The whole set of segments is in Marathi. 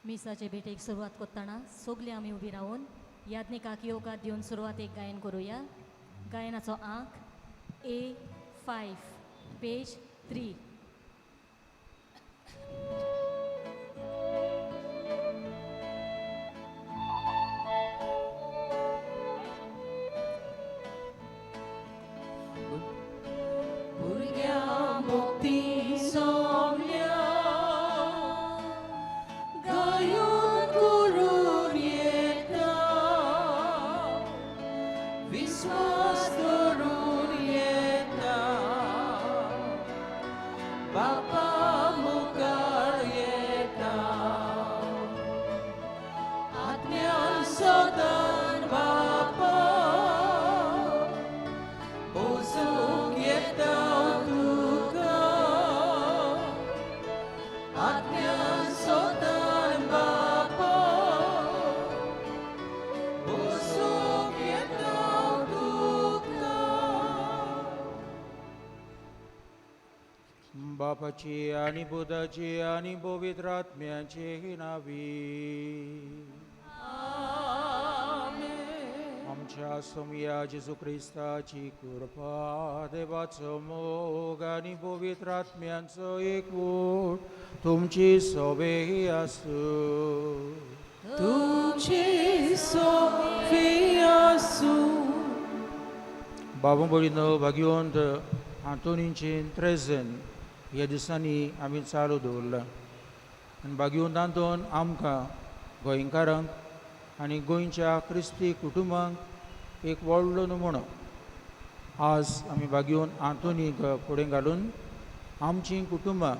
मिसाचे भेटेक सुरवात करताना सगळे आम्ही उभी राहून याज्ञिकाक योगात दिवन सुरवात एक गायन करूया. गायनाचो अंक A5 पेज 3. बापाची आणि बुधाची आणि पवित्र आत्म्याची नावी. आमच्या सोमया जेजू ख्रिस्ताची कृपा, देवाचो मोग आणि पवित्र आत्म्यांचो एकवट तुमची सोबे आसूं. तुमची सोबे आसूं. बाबू बळीनो भाग्यवंत आंतोनीची ट्रेझेन ह्या दिसांनी आमी चालू दवरला. आनी भाग्यवंत आंतोन आमकां गोंयकारांक आनी गोंयच्या क्रिस्ती कुटुंबांक एक व्हडलो नमुनो. आज आमी भाग्यवंत आंतोनीक फुडें घालून आमचीं कुटुंबां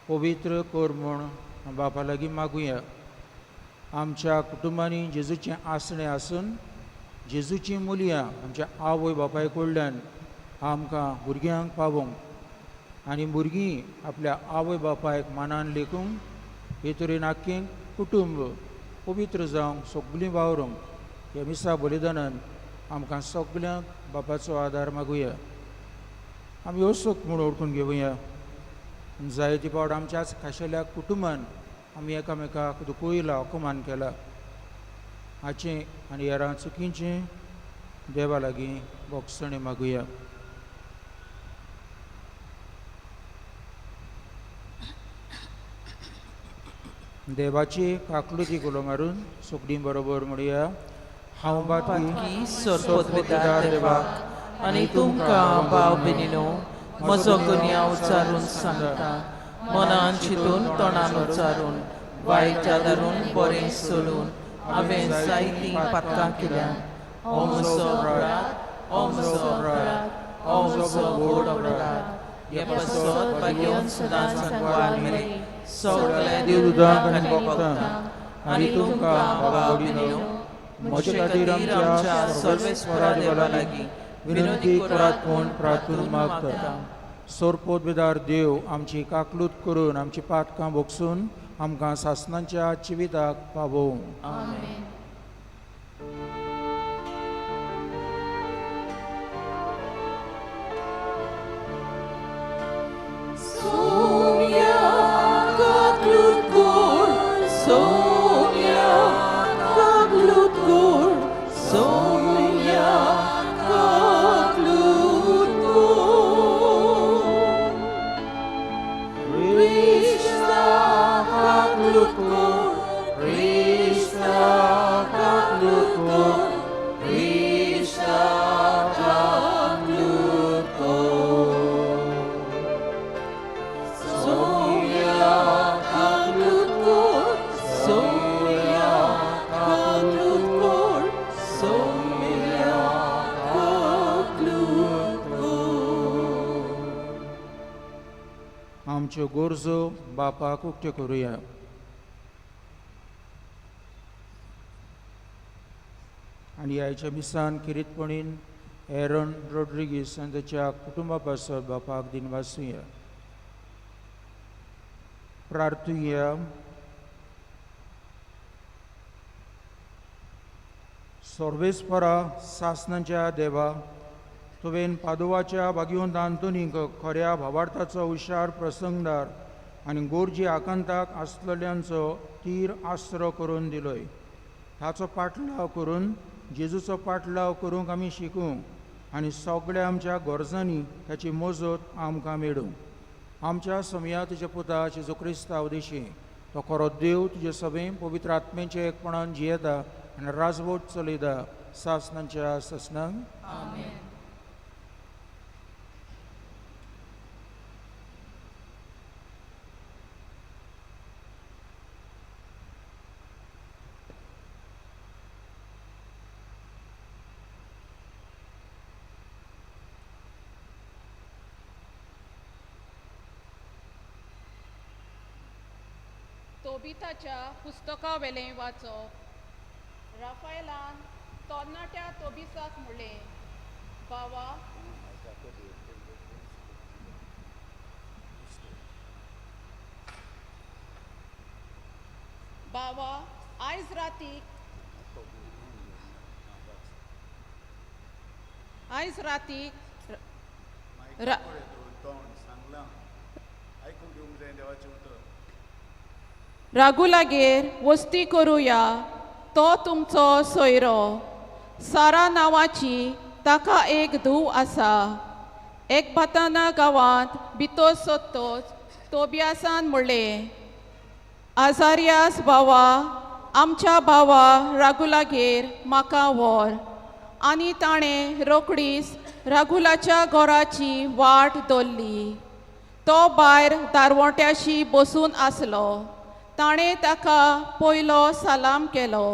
पवित्र कर म्हूण बापा लागीं मागुया. आमच्या कुटुंबांनी जेजूचें आसणें आसून जेजूचीं मुलयां आमच्या आवय बापाय कडल्यान आमकां भुरग्यांक पावोवंक आनी भुरगीं आपल्या आवय बापायक मानान लेखूंक हे तरेन आख्खें कुटुंब पवित्र जावंक सगळीं वावरूंक ह्या मिसा बलिदानान आमकां सगळ्यांक बापाचो आदार मागुया. आमी असोक म्हूण ओळखून घेवया. जायते फावट आमच्याच खाशेल्या कुटुंबान आमी एकामेकाक दुखयला, अपमान केला. हाचें आनी हेरां चुकीचें देवा लागीं बोगसणें मागुया. देवाची काकलुती कुलो मारून सगळीं बरोबर म्हणया. हांव बातकी सोरपोतविदार देवाक आनी तुमकां भाव भयणीनो म्हजो गुन्यांव उच्चारून सांगता. मनान चिंतून तोंडान उच्चारून वायट आदारून बरें सोडून हांवें जायतीं पातकां केल्यात. हो म्हजो अपराध, हो म्हजो अपराध, हो म्हजो व्हड अपराध. हे पासत भाग्यवंत सदांच सांगवार मेरेन सगळे देवदूतांक आनी भक्तांक आनी तुमकां भाव भयणीनो म्हजे खातीर आमच्या सर्वेस्परा देवा लागीं विनंती करात म्हूण प्रार्थून मागता. सोरपोतविदार देव आमची काकलूत करून आमची पातकां भोगसून आमकां सासणांच्या जिविताक पावोवं. आमेन. आमच्यो गोरजो बापाक उक्त्यो करुया. आनी ह्याच्या मिसान किरीतपणीन एरन रोड्रिगीस आनी ताच्या कुटुंबा पासत बापाक दिनवासुया. प्रार्थुया. सर्वेस्परा सासणांच्या देवा, तुवें पादोवाच्या भाग्यवंत आंतोनीक खऱ्या भावार्थाचो हुशार प्रसंगदार आनी गोरजी आकांताक आसलेल्यांचो तीर आस्त्र करून दिलोय. ताचो पाटलाव करून जेजूचो पाटलाव करूंक आमी शिकूं आनी सगळ्या आमच्या गरजांनी ताची मजत आमकां मेळूं. आमच्या समया तुज्या पुता जेजू क्रिस्तांव देशी तो खरो देव तुजे सभेन पवित्र आत्मेच्या एकपणान जियेता आनी राजवट चलयता सासणांच्या ससनांक. आमेन. तोबिताच्या पुस्तका वेलें वाचप. राफायलान तरणाट्या तोबिसाक म्हणलें, बावा, बावा, आयज रातीक रागुलागेर वस्ती करुया. तो तुमचो सोयरो. सारा नांवाची ताका एक धूव आसा. एकबाताना गांवांत भितर सोदतोच तोबियासान म्हणलें, आजारियास भावा, आमच्या भावा रागुलागेर म्हाका व्हर. आनी ताणें रोखडीच रागुलाच्या घराची वाट दवरली. तो भायर दारवट्याशी बसून आसलो. ताणें ताका पयलो सालाम केलो.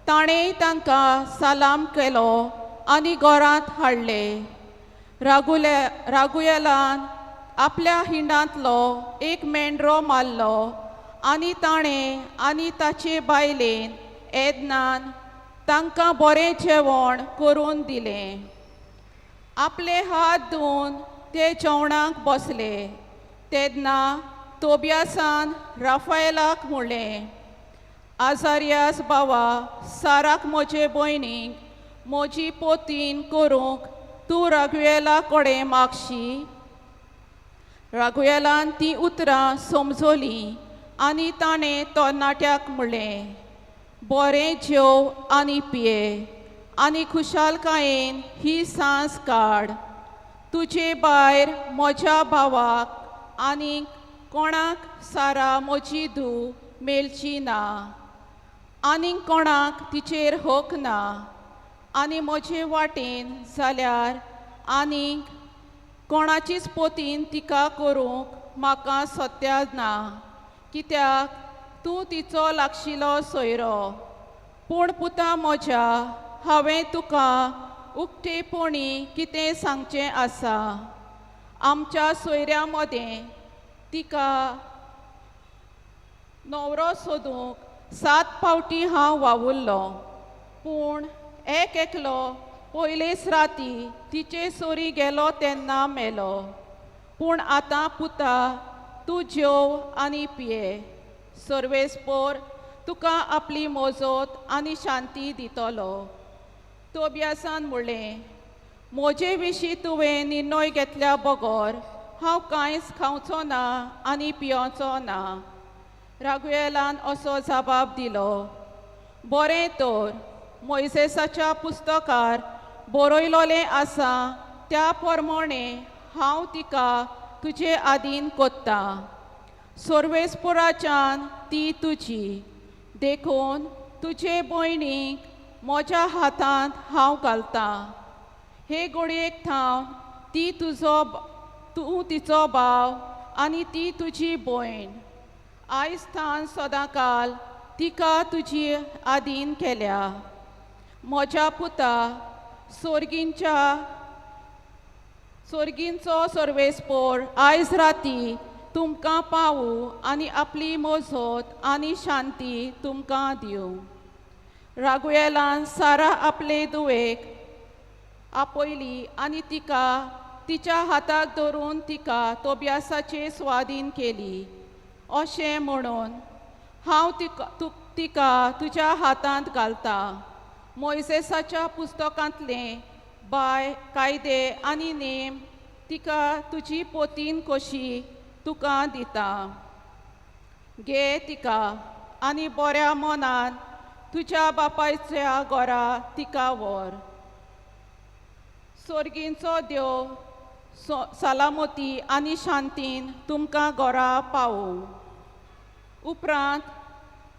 ताणें तांकां सालाम केलो आनी घरांत हाडले. रागुयेलान आपल्या हिंडांतलो एक मेंढरो मारलो आनी ताणें आनी ताचे बायलेन येदनान तांकां बरें जेवण करून दिलें. आपले हात धुवन ते जेवणाक बसले. तेन्ना तोबियासान राफायलाक म्हणलें, आजारियास भावा, साराक म्हजे भयणीक म्हजी पोतीन करूंक तूं रागुयेला कडेन मागशी. रागुयेलान ती उतरां समजोली आनी ताणें तरणाट्याक म्हणलें, बरें जेव आनी पिये आनी खुशालकायेन ही सांज काड. तुजे भायर म्हज्या भावाक आनी कोणाक सारा म्हजी धूव मेलची ना. आनीक कोणाक तिचेर हक ना. आनी म्हजे वाटेन जाल्यार आनीक कोणाचीच पोतीन तिका करूंक म्हाका सत्या ना. कित्याक तूं तिचो लागशिलो सोयरो. पूण पुता म्हज्या, हांवें तुका उक्तेपणी कितें सांगचें आसा. आमच्या सोयऱ्या मदें तिका न्हवरो सोदूंक 7 फावटी हांव वावुरलो. पूण एकलो पयलेच राती तिचे सोरी गेलो तेन्ना मेलो. पूण आतां पुता, तूं जेव आनी पिये. सर्वेस्पोर तुका आपली मोजत आनी शांती दितलो. तोबियासान म्हणलें, म्हजे विशीं तुवें निर्णय घेतल्या बगर हांव कांयच खावचो ना आनी पियोचो ना. रागुयेलान असो जबाब दिलो, बरें तर, मोइसेसाच्या पुस्तकार बरयलोलें आसा त्या प्रमाणें हांव तिका तुजे आदीन कोत्ता. सर्वेस्पोराच्यान ती तुजी. देखून तुजे भयणीक म्हज्या हातांत हांव घालतां. हे घडयेक थावन तूं तिचो भाव आनी ती तुजी भयण. आयज थान सदांकाल तिका तुजी आदीन केल्या. म्हज्या पुता, सोर्गींचो सर्वेस्पोर आयज राती तुमकां पावूं आनी आपली मोजत आनी शांती तुमकां दिवं. रागुयेलान सारा आपले धुवेक आपयली आनी तिका तिच्या हाताक धरून तिका तोबियासाचे स्वाधीन केली. अशें म्हणून हांव तिका तुज्या हातांत घालतां. मोइसेसाच्या पुस्तकांतले कायदे आनी नेम तिका तुजी पोतीन कशी तुका दिता. घे तिका आनी बऱ्या मनान तुज्या बापायच्या घरा तिका व्हर. सर्गींचो देव सलामती आनी शांतीन तुमकां घरा पावूं. उपरांत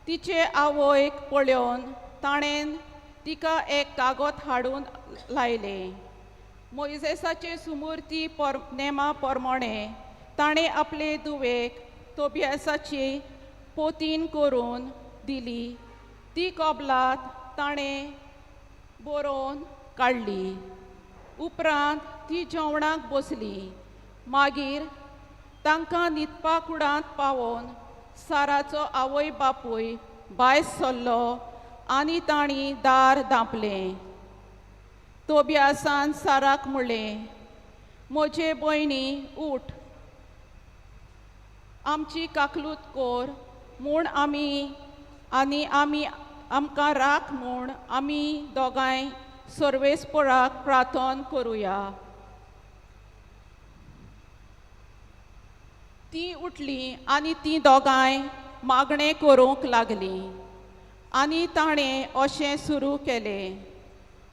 तिचे आवयक पळोवन ताणें तिका एक कागद हाडून लायले. मोइजेसाचे सुमूर्ती नेमा प्रमाणें ताणें आपले धुवेक तोबियासाची पोतीन करून दिली. ती कबलात ताणें बरोवन काडली. उपरांत ती जेवणाक बसली. मागीर तांकां न्हिदपा कुडांत पावोवन साराचो आवय बापूय भायर सरलो आनी तांणी दार धांपलें. तोबियासान साराक म्हणलें, म्हजे भयणी उठ, आमची काकलूत कोर म्हूण आनी आमकां राख म्हूण आमी दोगांय सर्वेस्पराक प्रार्थना करुया. ती उठली आनी ती दोगांय मागणें करूंक लागलीं. आनी ताणें अशें सुरू केलें,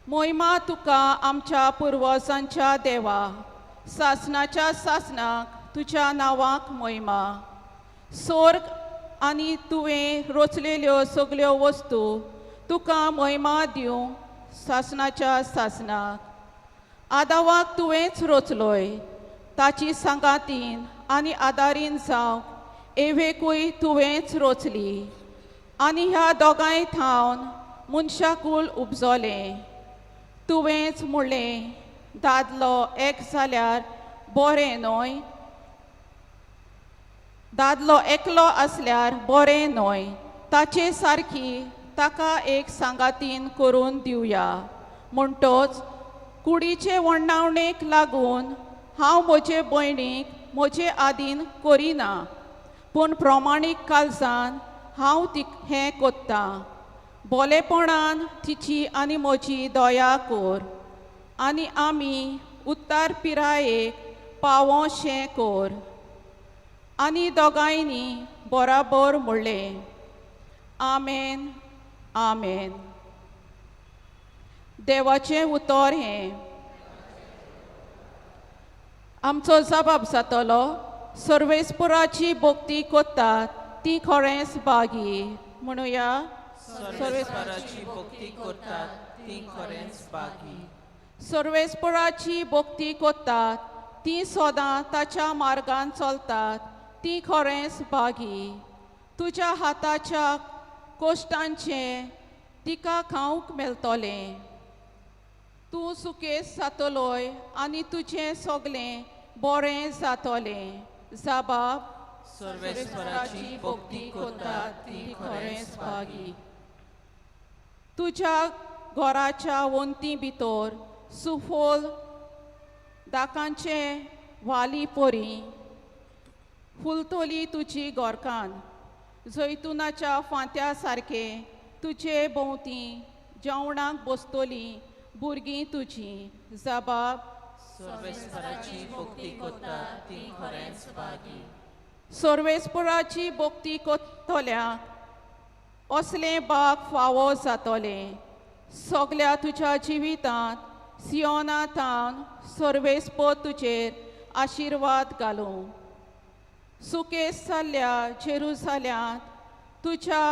मोहिमा तुका आमच्या पुर्वजांच्या देवा, सासणाच्या सासणाक तुज्या नांवाक मोहिमा. स्वर्ग आनी तुवें रचलेल्यो सगल्यो वस्तू तुका मोहिमा दिवं सासणाच्या सासणाक. आदावाक तुवेंच रचलोय, ताची सांगातीन आनी आदारीन जावंक एवेकूय तुवेंच रचली. आनी ह्या दोगांय थावन मनशाकूल उपजोलें. तुवेंच म्हणलें, दादलो एक जाल्यार बरें न्हय, दादलो एकलो आसल्यार बरें न्हय, ताचे सारकी ताका एक सांगातीन करून दिवया. म्हणटोच कुडीचे वर्णावणेक लागून हांव म्हजे भयणीक म्हजे आदीन करिना, पूण प्रमाणीक काळजान हांव हें कोत्तां. बोलेपणान तिची आनी म्हजी दया कोर आनी आमी उत्तार पिरायेक पावोशें कोर. आनी दोगांयनी बराबर म्हणलें, आमेन, आमेन. देवाचें उतर हें. आमचो जबाब जातलो, सर्वेस्पराची भक्ती कोत्तात ती खरेंच बागी. म्हणुया, सर्वेस्पराची भक्ती करतात ती खरेंच बागी. सर्वेस्पराची भक्ती कोत्तात ती सदां ताच्या मार्गान चलतात ती खरेंच बागी. तुज्या हाताच्या कोश्टांचें तिका खावंक मेळटलें. तूं सुकेस जातलोय आनी तुजें सगलें बरें जातलें. जबाब, सर्वेस्पराची भक्ती करतात ती खरेंच बागी. तुज्या घराच्या वंती भितर सुफोल दाकांचे वाली पोरी फुलतोली तुजी गोरकान. जैतुनाच्या फांत्या सारके तुजे भोंवती जेवणाक बसतलीं भुरगीं तुजीं. जबाब, सर्वेस्पराची भक्ती करतात ती खरेंच बागी. सर्वेस्पराची भक्ती कोत्तल्यांक असलें बाग फावो जातलें. सगल्या तुज्या जिवितांत सियोनांतान सर्वेस्पर तुजेर आशिर्वाद घालूं. सुकेस जाल्ल्या जेरुसाल्यांत तुज्या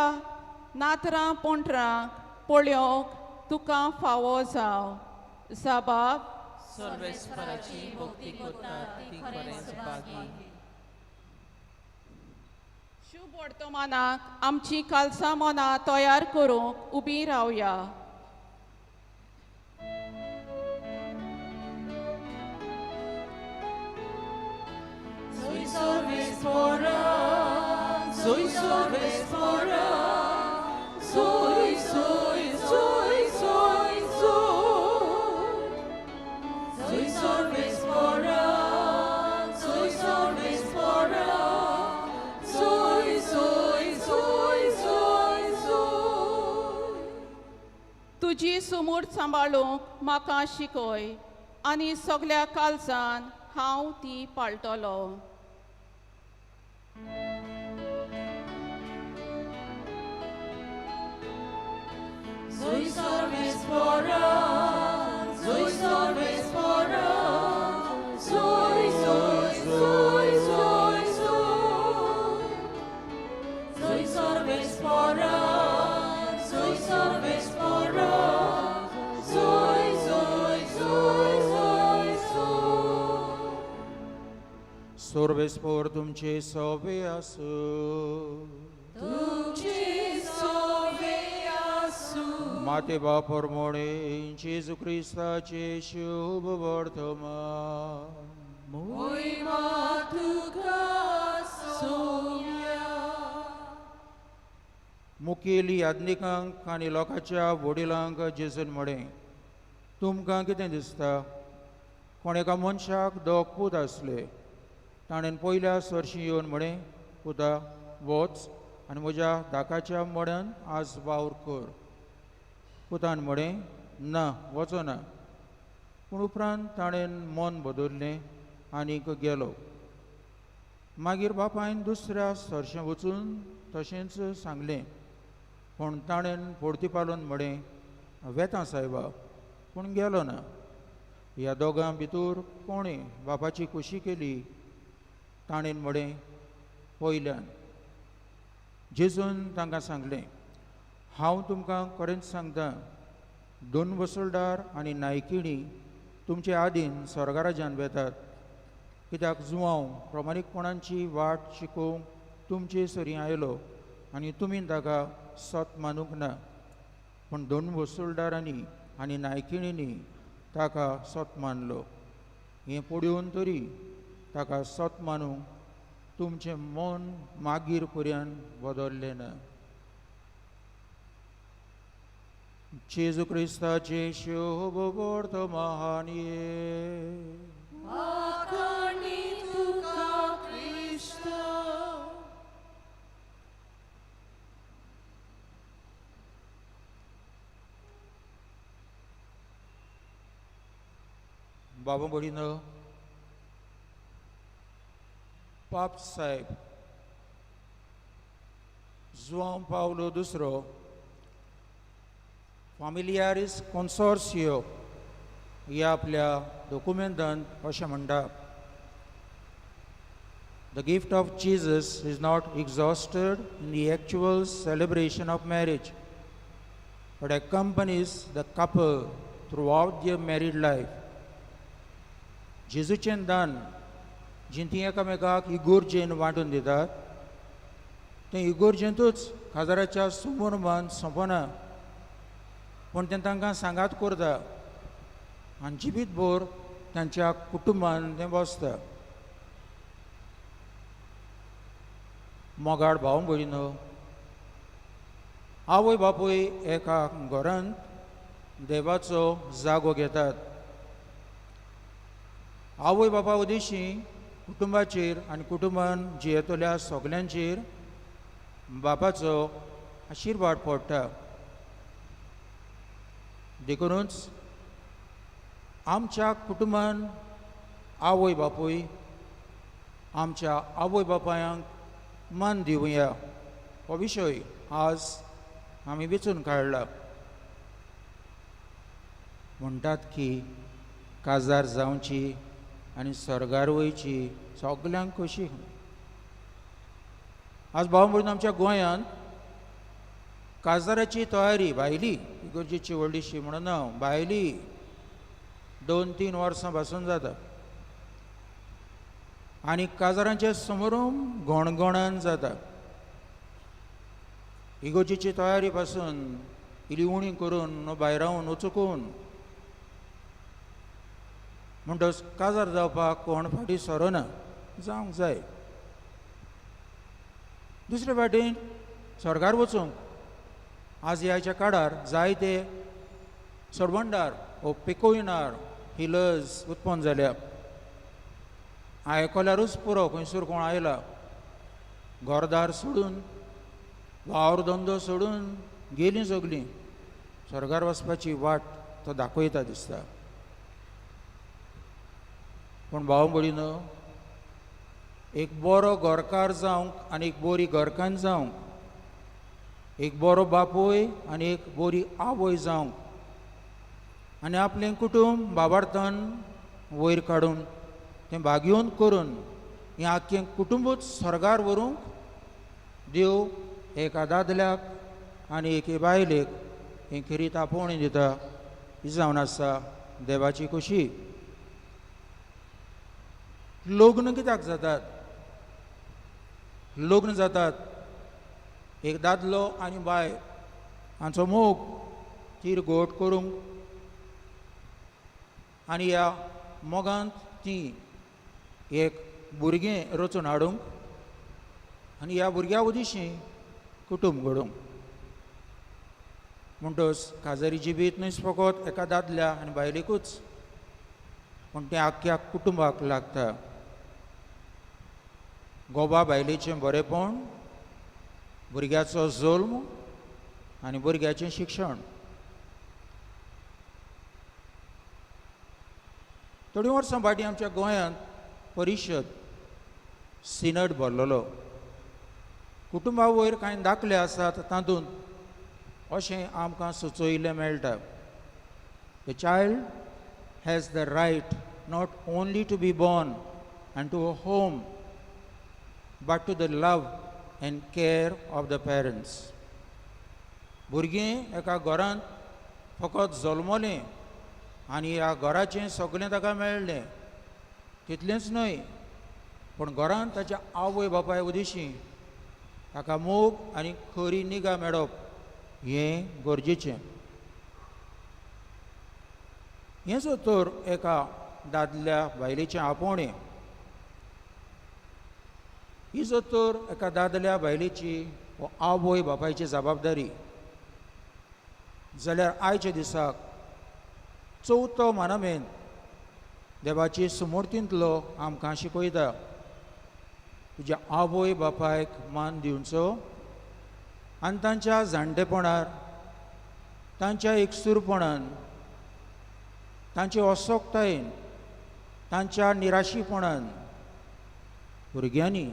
नातरां पोंटरांक पळोवंक तुका फावो जावं. जबाब, सर्वेस्पराची भक्ती करतात ती खरेंच बागी. शुभ वर्तमानाक आमची कालसां मनां तयार करूंक उबी रावया. Soy सर्वेस्परा, soy, soy, soy, soy, soy. Soy सर्वेस्परा, soy सर्वेस्परा, soy, soy, soy, soy, soy. तुजी सुमूर्त सांबाळूंक म्हाका शिकय आनी सगल्या कालसांन हांव ती पाळटलों. Sorvespor तुमचे सवे असो. माते बाप्रमाणे जेजू ख्रिस्ताचे शुभ वर्तमान. मुखेल याज्ञिकांक आनी लोकांच्या वडिलांक जेजून म्हळें, तुमकां कितें दिसता? कोण एका मनशाक दोग पूत आसले. ताणें पयल्या सर्शी येवन म्हळें, पुता वच आनी म्हज्या धाकाच्या मड्यान आज वावर कर. पुतान म्हळें, ना वचना. पूण उपरांत ताणें मन बदल्लें आनीक गेलो. मागीर बापायन दुसऱ्या सर्शें वचून तशेंच सांगलें. पूण ताणें फोडतीपालोवन म्हळें, वेता सायबा, पूण गेलो ना. ह्या दोगां भितर कोणें बापाची खुशी केली? ताणें म्हळें, पयल्यान. जेजून तांकां सांगलें, हांव तुमकां खरेंच सांगतां, 2 वसुलदार आनी नायकिणी तुमचे आदीन स्वर्गा राज्यांत वेतात. कित्याक जुवांव प्रमाणीकपणांची वाट शिकोवंक तुमचे सरी आयलो आनी तुमी ताका सत मानूंक ना. पूण 2 वसुलदारांनी आनी नायकिणींनी ताका सत मानलो. हें पळोवन तरी ताका सत मानूंक तुमचें मन मागीर पर्यंत बदल्लें ना. जेजू ख्रिस्ताचे शुभ वर्तमान. बाबा भयणीनो, पाप साहेब जुआंव पावलो दुसरो फामिलियारिस कॉन्सोर्सियो ह्या आपल्या डॉक्युमेंटांत अशें म्हणटा, The gift of Jesus is not exhausted in the actual celebration of marriage, but accompanies the couple throughout their married life. जेजूचें दान जी ती एकामेकाक इगोर्जेन वांटून दितात, तें इगोर्जेंतूच काजाराच्या समोरमान सोंपना, पूण तें तांकां सांगात करता आनी जिवीतभर तांच्या कुटुंबान तें बसता. मोगाळ भाव भयणीनो, आवय बापूय एका घरांत देवाचो जागो घेतात. आवय बापा उदेशी कुटुंबाचेर आनी कुटुंबान जियेतल्या सगल्यांचेर बापाचो आशिर्वाद पडटा. देखूनच आमच्या कुटुंबान आवय बापूय आमच्या आवय बापायांक मान दिवया हो विशय आज आमी वेचून काडला. म्हणटात की काजार जावची आनी स्वर्गार वयची सगल्यांक कशी. आज भाव म्हणून आमच्या गोंयांत काजाराची तयारी भायली गरजेची व्हडलीशी म्हणून भायली 2-3 वर्सां पासून जाता आनी काजारांच्या समोरून घोणघोणान जाता. इगोर्जेची तयारी पासून इली उणी करून भायर रावन वचून म्हणटच काजार जावपाक कोण फाटीं सरोना, जावंक जाय. दुसरे फाटीन स्वर्गार वचूंक आज ह्याच्या काळार जायते सरवंडार वो पिकोयनार ही लज उत्पन्न जाल्या. आयकल्यारूच पुरो खंयसर कोण आयला, घरदार सोडून वावर धंदो सोडून गेलीं सगलीं स्वर्गार वचपाची वाट तो दाखयता दिसता. पूण भाव भयणीनो, एक बरो घरकार जावंक आनी एक बरी घरकान्न जावंक एक बरो बापूय आनी एक बरी आवय जावंक आनी आपलें कुटुंब बाबार्थन वयर काडून तें भाग्योन करून हें आख्खें कुटुंबूच स्वर्गार व्हरूंक देव एका दादल्याक आनी एके बायलेक हें खरी तापोवणी दिता ही जावन आसा देवाची खुशी. लग्न कित्याक जातात? लग्न जातात एक दादलो आनी बाय हांचो मोग तीर घोट करूंक आनी ह्या मोगांत ती एक भुरगें रचून हाडूंक आनी ह्या भुरग्या उदिशी कुटुंब घडोवंक. म्हणटच काजारी जिबीत न्हय फकत एका दादल्या आनी बायलेकूच पूण तें आख्ख्या कुटुंबाक लागता. गोबा बायलेचें बरेपण, भुरग्याचो जल्म आनी भुरग्याचें शिक्षण. थोडीं वर्सां फाटीं आमच्या गोंयांत परिशद सिनड भरलेलो. कुटुंबा वयर कांय दाखले आसात तातूंत अशें आमकां सुचोयिल्लें मेळटा. The child has the right not only to be born and to a home but to the love and care of the parents. भुरगें एका घरांत फकत जल्मलें आनी ह्या घराचें सगळें ताका मेळ्ळें तितलेंच न्हय पूण घरांत ताच्या आवय बापाय उदिशी ताका मोग आनी खरी निगा मेळप हें गरजेचें. हें जर तर एका दादल्या बायलेचें आपोवणें, ही जर तर एका दादल्या बायलेची वा आवय बापायची जबाबदारी, जाल्यार आयच्या दिसाक चवथो मानामेंत देवाची सुमूर्तींतलो आमकां शिकयता तुज्या आवय बापायक मान दिवचो आनी तांच्या जाणटेपणार, तांच्या एकसूरपणान, तांचे अस्वस्थतायेन, तांच्या निराशीपणान भुरग्यांनी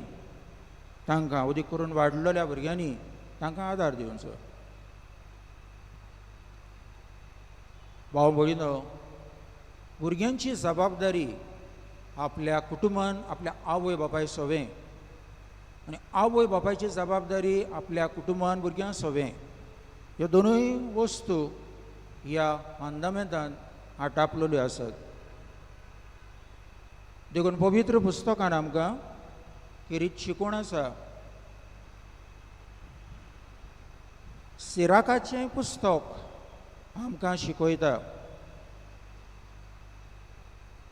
तांकां उदीक करून वाडलेल्या भुरग्यांनी तांकां आदार दिवचो. भाव भयणो, भुरग्यांची जबाबदारी आपल्या कुटुंबान आपल्या आवय बापाय सोवें आनी आवय बापायची जबाबदारी आपल्या कुटुंबान भुरग्यांक सोवें. ह्यो दोनूय वस्तू ह्या मांदामेंतान आटापलेल्यो आसात. देखून पवित्र पुस्तकान आमकां किरीत शिकवण आसा. सिराकाचें पुस्तक आमकां शिकयता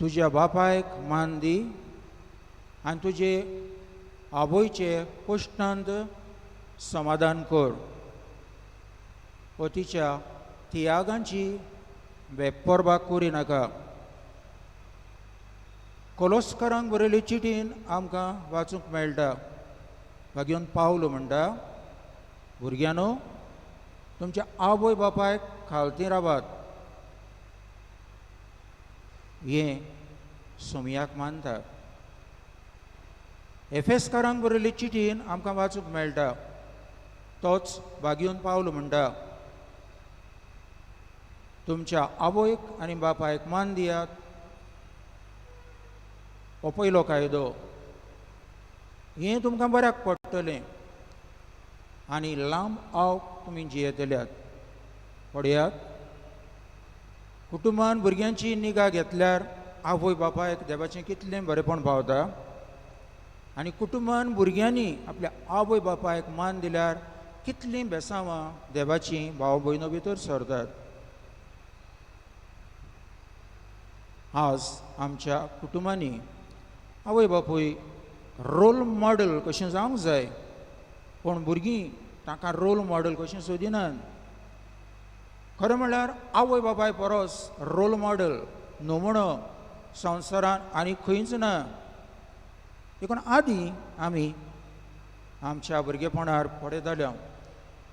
तुज्या बापायक मान दी आनी तुजे आवयचे कश्टांत समाधान कर व तिच्या तियागांची बेपर्बाग करिनाका. कोलोस्कारांक बरयल्ले चिटीन आमकां वाचूंक मेळटा. भाग्योन पावलो म्हणटा, भुरग्यांनो तुमच्या आवय बापायक खालती रावात. हें सोमयाक मानता. एफेसकारांक बरयल्ले चिटीन आमकां वाचूंक मेळटा. तोच भाग्योन पावलो म्हणटा, तुमच्या आवयक आनी बापायक मान दियात हो पयलो कायदो. हें तुमकां बऱ्याक पडटलें आनी लांब आवक तुमी जियेतल्यात. पळयात, कुटुंबान भुरग्यांची निगा घेतल्यार आवय बापायक देवाचें कितलें बरेपण पावता आनी कुटुंबान भुरग्यांनी आपल्या आवय बापायक मान दिल्यार कितलीं बेसांवां देवाची भाव भयणो भितर सरतात. आज आमच्या कुटुंबांनी आवय बापूय रोल मॉडेल कशें जावंक जाय पूण भुरगीं ताका रोल मॉडेल कशें सोदिनात. खरें म्हणल्यार आवय बापाय परस रोल मॉडेल नमुनो संवसारांत आनी खंयच ना. देखून आदीं आमी आमच्या भुरगेपणार पळयताले,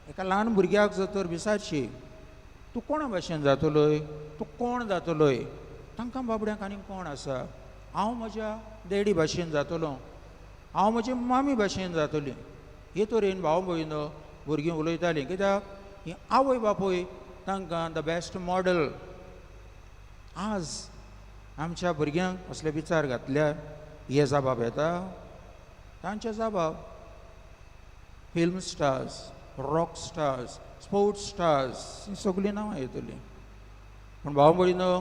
एका ल्हान भुरग्याक जर तर विचारशी तूं कोणा भाशेन जातलोय, तूं कोण जातलोय, तांकां बाबड्यांक आनीक कोण आसा. हांव म्हज्या देडी भाशेन जातलो, हांव म्हजे मामी भाशेन जातली. हे तरेन भाव भयणो भुरगीं उलयतालीं, कित्याक ही आवय बापूय तांकां द बेस्ट मॉडल. आज आमच्या भुरग्यांक असले विचार घातल्यार हे जबाब येता. तांचे जबाब film stars, rock stars, sports stars ही सगळीं नांवां येतलीं. पूण भाव भयणो,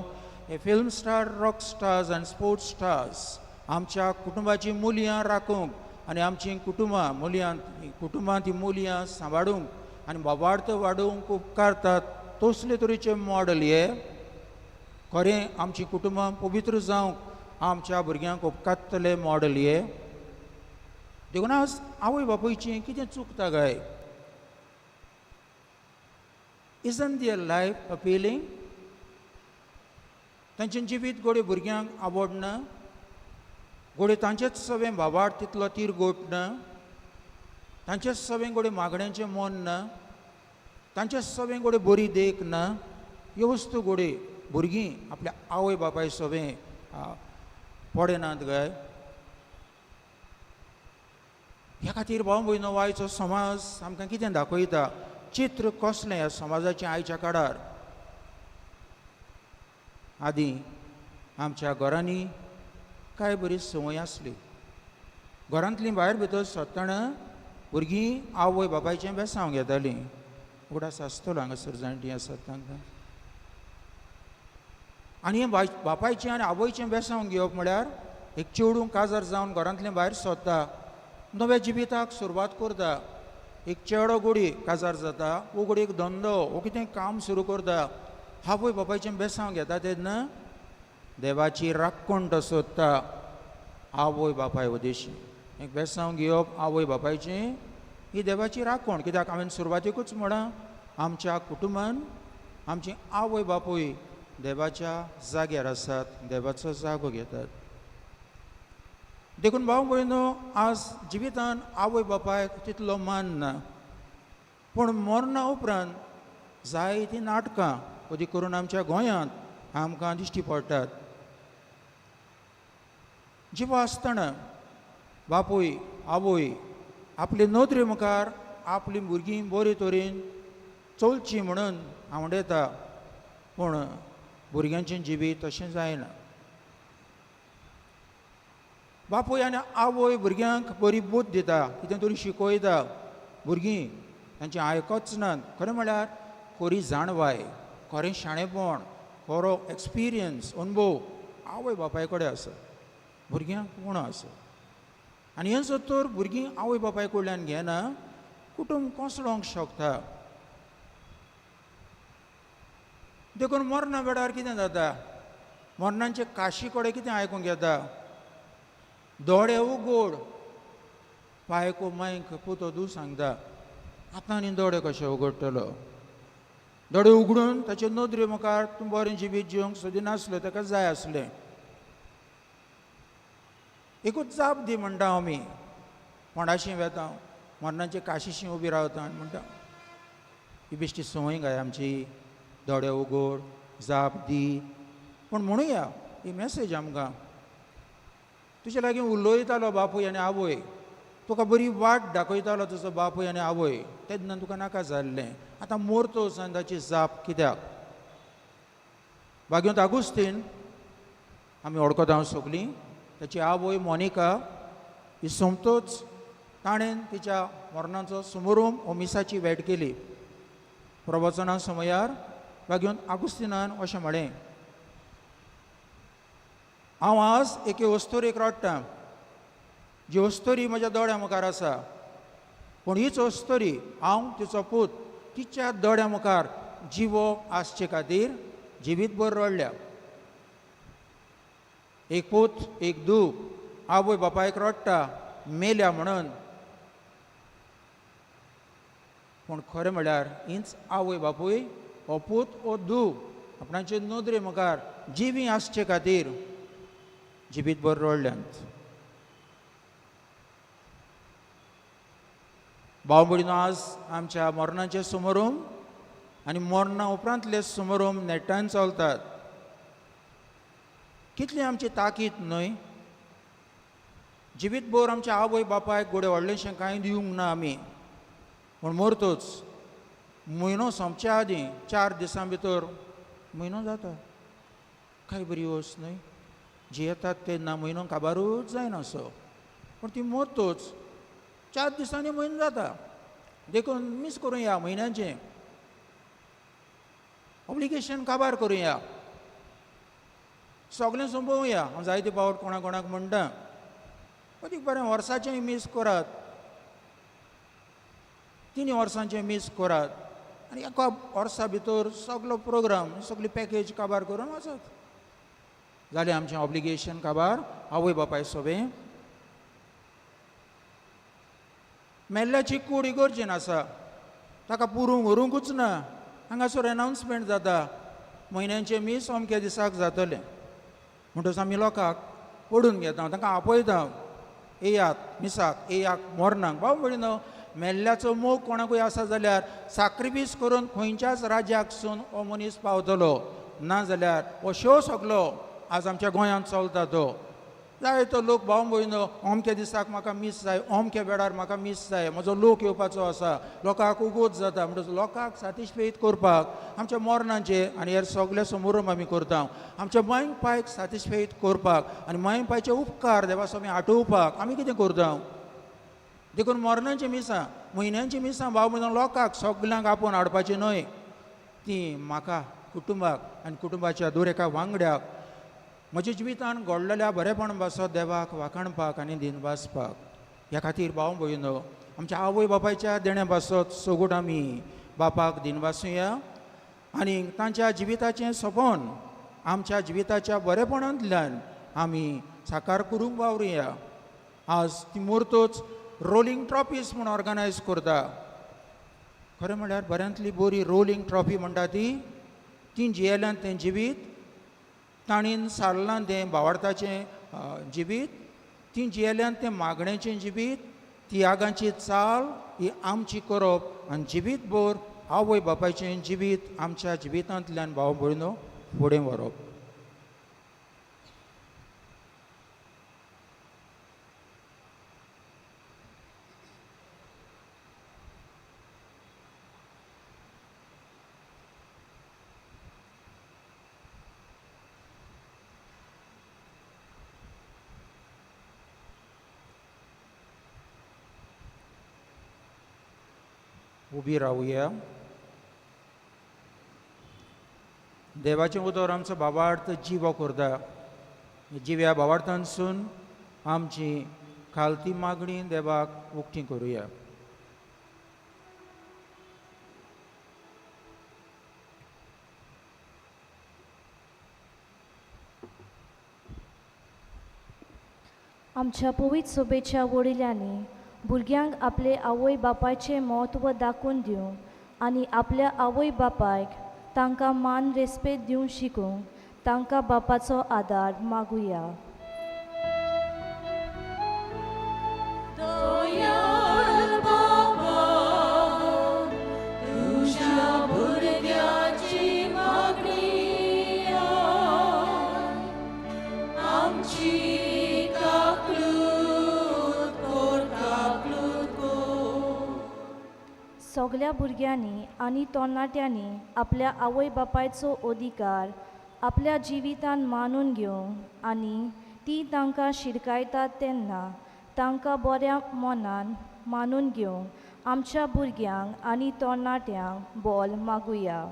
हे फिल्म स्टार, रॉक स्टार्स आनी स्पोर्ट्स स्टार्स आमच्या कुटुंबाची मुलयां राखूंक आनी आमची कुटुंबां ती मुलयां सांबाळूंक आनी बोवार्थ वाडोवंक उपकारतात. तसले तरेचे मॉडल हे खरें आमची कुटुंबां पवित्र जावंक आमच्या भुरग्यांक उपकारतले मॉडल हे. देखून आज आवय बापूयचें कितें चुकता काय? Isn't their life appealing? तांचें जिवीत गोडे भुरग्यांक आवडना, गोडे तांचेच सवें भावार्थ तितलो तिरगोटना, तांचेच सवें गोडे मागण्यांचें मन ना, तांचेच सवें गोडे बरी देख ना. ह्यो वस्तू गोडे भुरगीं आपल्या आवय बापाय सवें पडनात काय? ह्या खातीर भाव भयणो, आयचो समाज आमकां कितें दाखयता, चित्र कसलें ह्या समाजाचें आयच्या काळार. आदीं आमच्या घरांनी कांय बरी संवय आसली. घरांतलीं भायर भितर सरतना भुरगीं आवय बापायचें बेसांव घेतालीं. उगडास आसतलो हांगासर जाणटीं आसात तांकां. आनी हें बापायचें आनी आवयचें बेसांव घेवप म्हळ्यार एक चेडूं काजार जावन घरांतलें भायर सरता, नव्या जिविताक सुरवात करता. एक चेडो गोडी काजार जाता, वो गोडी एक धंदो वो कितें काम सुरू करता. आवय बापायचें बेसांव घेता तेन्ना देवाची राखण तो सोदता आवय बापाय उद्देशी. एक बेसांव घेवप आवय बापायचें ही देवाची राखण. कित्याक हांवें सुरवातेकूच म्हणा, आमच्या कुटुंबान आमची आवय बापूय देवाच्या जाग्यार आसात, देवाचो जागो घेतात. देखून भाव भयणो, आज जिवितान आवय बापायक तितलो मान ना. पूण मरणा उपरांत जायतीं नाटकां अदी करून आमच्या गोंयांत आमकां दिश्टी पडटात. जिवो आसतना बापूय आवय आपले नदरे मुखार आपलीं भुरगीं बरे तरेन चलचीं म्हणून आवडयता, पूण भुरग्यांचें जिवीत तशें जायना. बापूय आनी आवय भुरग्यांक बरी बोध दिता, कितें तरी शिकयता. भुरगीं तांचें आयकच नात. खरें म्हळ्यार खरी जाणवाय, खरें शाणेपण, खरो एक्सपिरियन्स, अनुभव आवय बापाय कडेन आसा, भुरग्यांक उणो आसा. आनी हें जर तर भुरगीं आवय बापाय कडल्यान घेना, कुटूंब कोसळोंक शकता. देखून मरणा वेळार कितें जाता, मरणांचे काशी कडेन कितें आयकूंक येता, दोळे उगोड पायको मांयक पुतो तूं सांगता. आतां आनी दोळे कशे उगडटलो? दोळे उगडून ताचे नदरे मुखार तूं बरें जिवीत जिवंक सोदिनासलो, ताका जाय आसलें. एकूच जाप दी म्हणटा आमी. कोणाशी वेता, मरणाचे काशीशी उबी रावता आनी म्हणटा ही बेश्टी संवय काय आमची, दोळे उगड, जाप दी. पूण म्हणुया ही मॅसेज आमकां, तुजे लागीं उलयतालो बापूय आनी आवय, तुका बरी वाट दाखयतालो तुजो बापूय आनी आवय, तेन्ना तुका नाका जाल्लें. आतां मोरतोच आनी ताची जाप कित्याक? भाग्यवंत आगुस्तीन आमी वळखता सगलीं. ताची आवय मोनिका ही सोमतोच ताणें तिच्या मरणाचो समारंभ हो मिसाची वेट केली. प्रवचना समयार भाग्यवंत आगुस्तिनान अशें म्हळें, हांव आज एके वस्तोरेक रडटां, जी वस्तोरी म्हज्या दोळ्या मुखार आसा, पूण हीच वस्तोरी हांव तिचो पूत तिच्या दोळ्या मुखार जिवो आसचे खातीर जिवीतभर रडल्या. एक पूत एक दूख आवय बापायक रडटा मेल्या म्हणून, पूण खरें म्हळ्यार हीच आवय बापूय हो पूत हो दूख आपणाचे नदरे मुखार जिवी आसचे खातीर जिवीतभर रडल्यांत. भाव भयणीनो, आज आमच्या मरणाचे समारंभ आनी मरणा उपरांतले समारंभ नेटान चलतात. कितली आमची ताकीद न्हय. जिवीतभर आमच्या आवय बापायक गोडे व्हडलेशें कांय दिवंक ना आमी. पूण मोरतोच म्हयनो सोंपच्या आदीं 4 दिसां भितर म्हयनो जाता. काय बरी वस्त न्हय. जी येतात तेन्ना म्हयनो काबारूच जायना असो, पूण ती मोरतोच 4 दिसांनी म्हयनो जाता. देखून मिस करुया म्हयन्याचें ऑब्लिगेशन काबार करुया, सगळें संपवुया. हांव जायते फावट कोणाक कोणाक म्हणटा अदीक बरें वर्साचें मिस करात, 3 वर्सांचें मिस करात आनी एका वर्सा भितर सगळो प्रोग्राम सगळी पॅकेज काबार करून वचत. जालें आमचें ऑब्लिगेशन काबार. आवय बापाय सोबे मेल्ल्याची कूड इगोर्जेन आसा, ताका पुरूंक व्हरूंकूच ना. हांगासर एनावन्समेंट जाता म्हयन्यांचें मीस अमके दिसाक जातलें. म्हणटच आमी लोकांक ओडून घेता, तांकां आपयता येयात मिसाक, येयात मोरणाक. भाव भयणीनो, मेल्ल्याचो मोग कोणाकूय आसा जाल्यार साक्रिफीस करून खंयच्याच राज्याकसून हो मनीस पावतलो, नाजाल्यार हो शो सगलो आज आमच्या गोंयांत चलता तो. जायतो लोक भाव भयणो अमके दिसाक म्हाका मीस जाय, अमके वेळार म्हाका मीस जाय, म्हजो लोक येवपाचो आसा, लोकांक उगोत जाता. म्हणटच लोकांक सॅटिस्फायड करपाक आमच्या मोरणांचे आनी हेर सगळे समारंभ आमी करता. आमच्या मांयक पायक सॅटिस्फायड करपाक आनी मांय पायचे उपकार देवा समी आठोवपाक आमी कितें करता. देखून मोरणांची मिसां, म्हयन्यांची मिसां भाव भयणो लोकांक सगल्यांक आपोवन हाडपाची न्हय, ती म्हाका कुटुंबाक आनी कुटुंबाच्या दर एका वांगड्याक म्हज्या जिवितान घडलेल्या बरेपण पासत देवाक वाखाणपाक आनी दिनवासपाक. ह्या खातीर भाव भयणो आमच्या आवय बापायच्या देण्या पासत सगूट आमी बापाक दिनवासुया आनी तांच्या जिविताचें सपन आमच्या जिविताच्या बरेपणांतल्यान आमी साकार करूंक वावरुया. आज ती मुर्तूच रोलिंग ट्रॉफीज म्हूण ऑर्गनायज करता. खरें म्हळ्यार बऱ्यांतली बरी रोलिंग ट्रॉफी म्हणटा ती जियेल्यान तें जिवीत, ताणीन सारलां तें भावार्थाचें जिवीत, ती जियेल्यान तें मागणेचें जिवीत, तियागांची चाल ही आमची करप आनी जिवीतभर आवय बापायचें जिवीत आमच्या जिवितांतल्यान भाव भयणो फुडें व्हरप. उबी रावुया. देवाचें उतर आमचो भावार्थ जिवो करता. जिव्या भावार्थांसून आमची खालती मागणी देवाक उक्ती करुया. आमच्या पवित्र सोबेच्या वडिलांनी भुरग्यांक आपले आवय बापायचें म्हत्व दाखोवन दिवंक आनी आपल्या आवय बापायक तांकां मान रेस्पेद दिवंक शिकूंक तांकां बापाचो आदार मागुया. सगल्या भुरग्यांनी आनी तरणाट्यांनी आपल्या आवय बापायचो अधिकार आपल्या जिवितान मानून घेवंक आनी ती तांकां शिडकायतात तेन्ना तांकां बऱ्या मनान मानून घेवंक आमच्या भुरग्यांक आनी तरणाट्यांक बोल मागुया.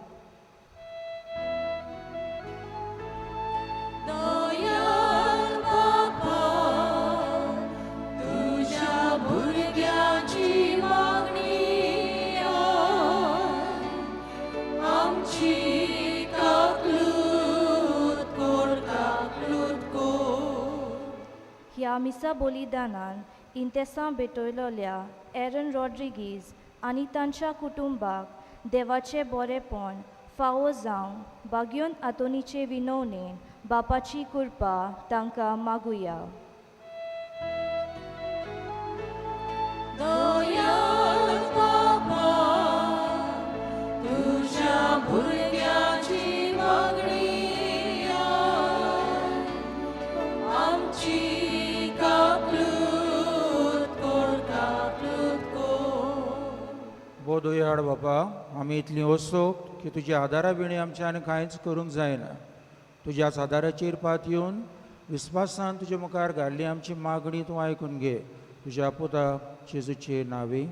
ह्या मिसा बलिदानान इंतेसां भेटयलोल्या एरन रॉड्रिगीज आनी तांच्या कुटुंबाक देवाचें बरेपण फावो जावं बागयोन आतोनीचे विनवणेन बापाची कृपा तांकां मागुया. वाड बापा, आमी इतली वस्तू की तुज्या आदारा विणी आमच्यान कांयच करूंक जायना. तुज्याच आदाराचेर पात येवन विस्वासान तुजे मुखार घाल्ली आमची मागणी तूं आयकून घे. तुज्या पुता जेजूचे नांवे.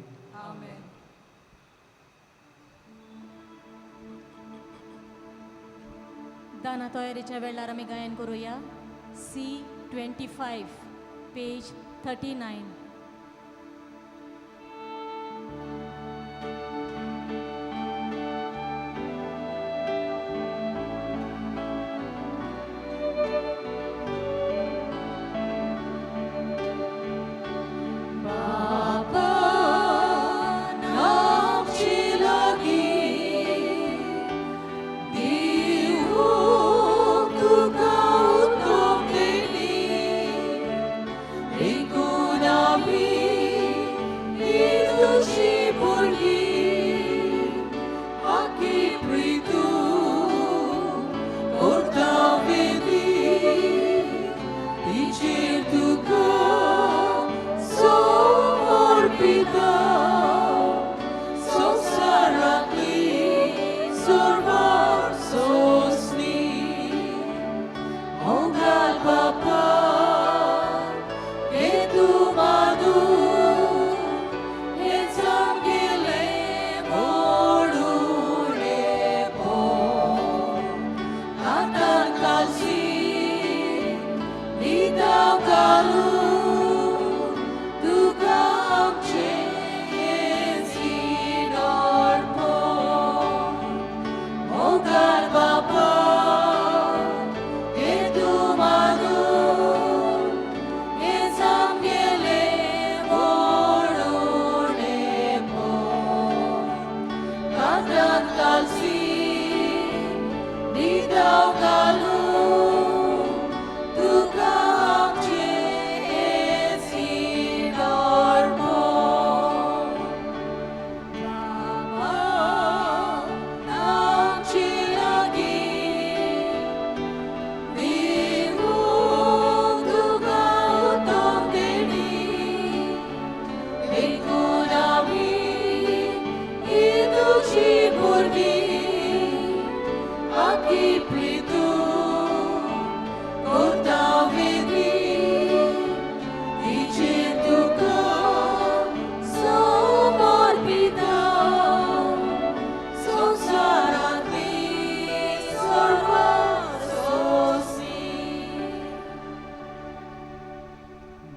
दाना तयारीच्या वेळार आमी गायन करूया. C25 page 39.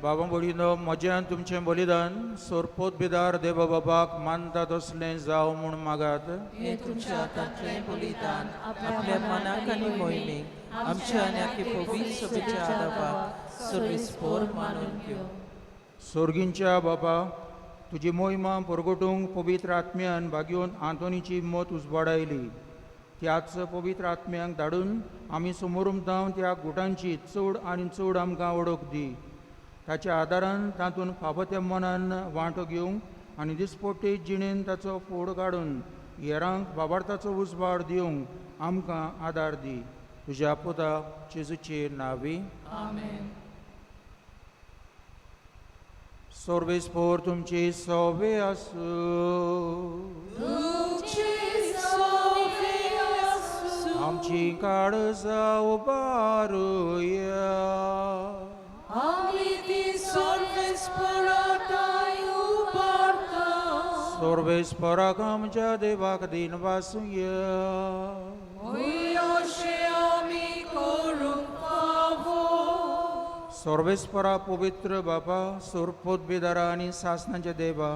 बाबा बोडिनो म्हज्यान तुमचें बलिदान सोरपोत बिदार देव बाबाक मानता तसलें जावं म्हूण मागात. हे तुमच्या हातांतलें बलिदान आपल्या मनाक आनी मोहिमेक आमच्या आनी आख्खे पवित्र सभेच्या आदाराक सर्वेस्पोर मानून घेव. सोर्गींच्या बापा, तुजी मोहिमा परगटूंक पवित्र आत्म्यान भाग्योन आंतोनीची मत उजवाडायली. त्याच पवित्र आत्म्यांक धाडून आमी समोर उमतांव त्या गुटांची चड आनी चड आमकां वळख दी. ताच्या आदारान तातूंत फाबत्या मनान वांटो घेवंक आनी दिसपट्टे जिणेन ताचो फोड काडून हेरांक बाबार्थाचो उजवाड दिवंक आमकां आदार दी. तुज्या पुता जेजूचे नांवे. सर्वेस्पोर तुमचे सवे आसूं. आमची काळजां उबारुया. सर्वेस्पराक आमच्या देवाक दिन वासुया. सर्वेस्परा पवित्र बापा, सोरपोत बेदारा आनी सासनांच्या देवा,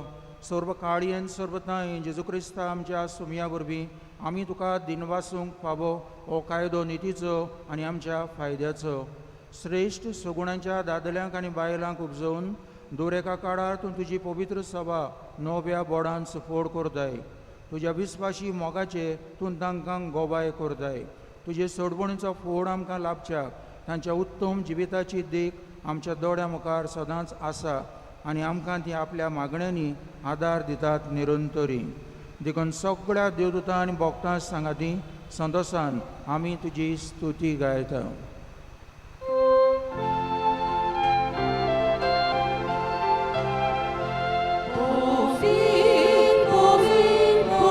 सर्व काळी आनी सर्वताय जेजू क्रिस्ता आमच्या सुमया वरवीं आमी तुका दिन वासूंक फावो हो कायदो नितीचो आनी आमच्या फायद्याचो. श्रेश्ठ सगुणांच्या दादल्यांक आनी बायलांक उपजोवन दर एका काळार तूं तुजी पवित्र सभा नव्या बोडान सफोड करताय. तुज्या विस्वाशी मोगाचे तूं तांकां गोबाय करताय. तुजे सोडवणीचो फोड आमकां लाभच्याक तांच्या उत्तम जिविताची देख आमच्या दोळ्या मुखार सदांच आसा आनी आमकां ती आपल्या मागण्यांनी आदार दितात निरंतरी. देखून सगळ्या देवदूतां आनी भोगतां सांगाती संतोशान आमी तुजी स्तुती गायता. Povir, povir, povir.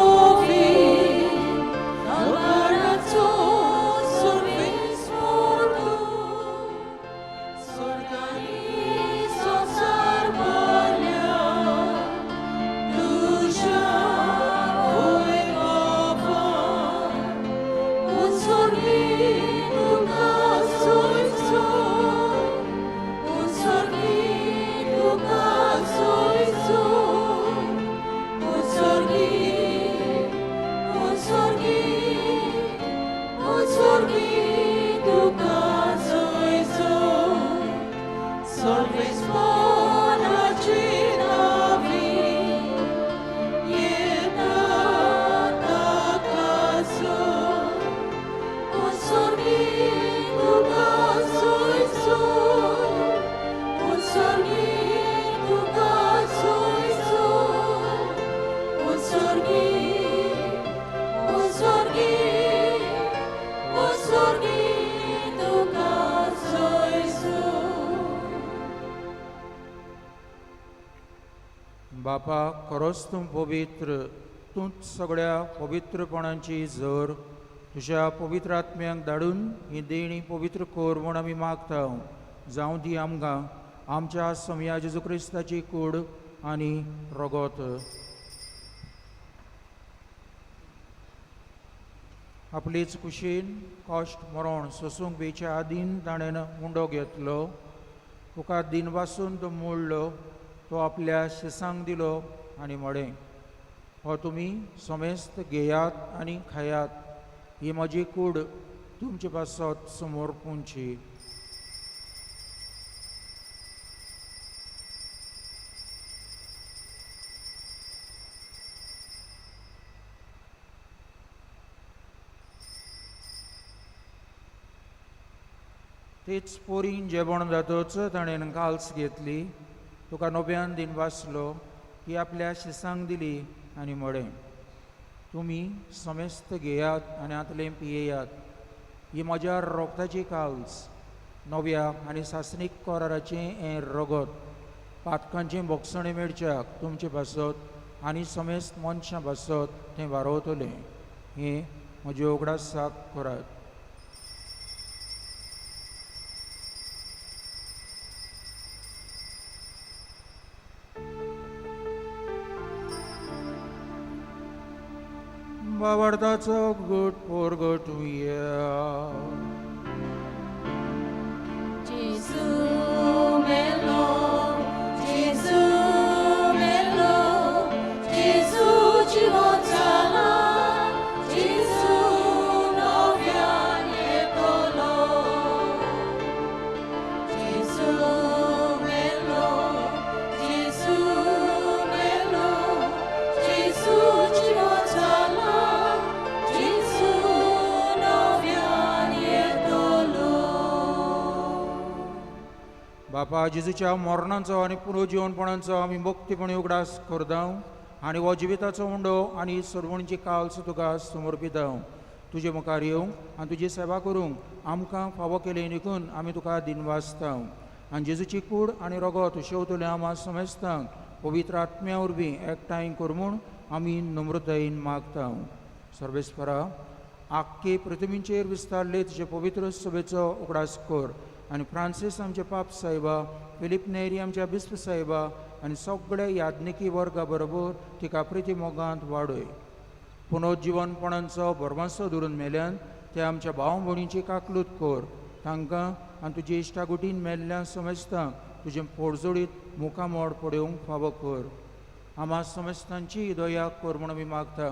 बापा खरोच तूं पवित्र, तूंच सगळ्या पवित्रपणांची जर तुझ्या पवित्र आत्म्यांक धाडून ही देणी पवित्र कोर म्हूण आमी मागता. जावं ती आमकां आमच्या समया जेजू क्रिस्ताची कूड आनी रगत. आपलीच कुशीन कश्ट मरण सोसूंक बेच्या आदीन ताणें मुंडो घेतलो. तुका दिनवासून तो मोडलो, तो आपल्या शिसांक दिलो आनी म्हळें, हो तुमी समेस्त घेयात आनी खायात, ही म्हजी कूड तुमचे पासत समोर पोंची. तेच पोरीन जेवण जातच ताणें काल्स घेतली, तुका नव्यान दिन वाचलो, ती आपल्या शिसांक दिली आनी म्हळें, तुमी समेस्त घेयात आनी आतलें पियेयात, ही म्हज्या रोगताची काल्स, नव्या आनी सासणीक कराराचें हें रगत, पातकांचें बोगसणें मेळच्याक तुमचे पासत आनी समेस्त मनशां पासत तें वारवतलें. हें म्हजे उगडासाक करात. बावडताचो गुट पोर गोटुया. Gesù melo, Gesù melo, Gesù ci wotala, Gesù nowia nietolo. Gesù melo, Gesù melo, Gesù ci wotala, Gesù nowia nietolo. बापा जेजूच्या मरणाचो आनी पुनर्जीवनपणाचो आमी मुक्तीपणी उगडास करता आनी हो जिविताचो उंडो आनी सरवणीची काल्स तुका समर्पिता. तुजे मुखार येवंक आनी तुजी सेवा करूंक आमकां फावो केले देखून आमी तुका दिनवासता. आनी जेजूची कूड आनी रगत शेवतले आम्हा समेस्तांक पवित्र आत्म्या वरवीं एकठांय कर म्हूण आमी नम्रतायेन मागता. सर्वेस्परा, आख्खे पृथ्वीचेर विस्तारले तुजे पवित्र सभेचो उगडास कर आनी फ्रांसीस आमचे पाप साहेबा, फिलीप नेरी आमच्या बिस्प साहेबा आनी सगळे याज्ञिकी वर्गा बरोबर तिका प्रिती मोगांत वाडय. पुनर्जीवनपणांचो भरवंसो धरून मेल्यान ते आमच्या भाव भयणीची काकलूत कर. तांकां आनी तुजे इश्टागुटीन मेल्ल्या समेस्तांक तुजे पोडजोडीत मुखामोड पडोवंक फावो कर. आम्हा समेस्तांची दया कर म्हूण आमी मागता.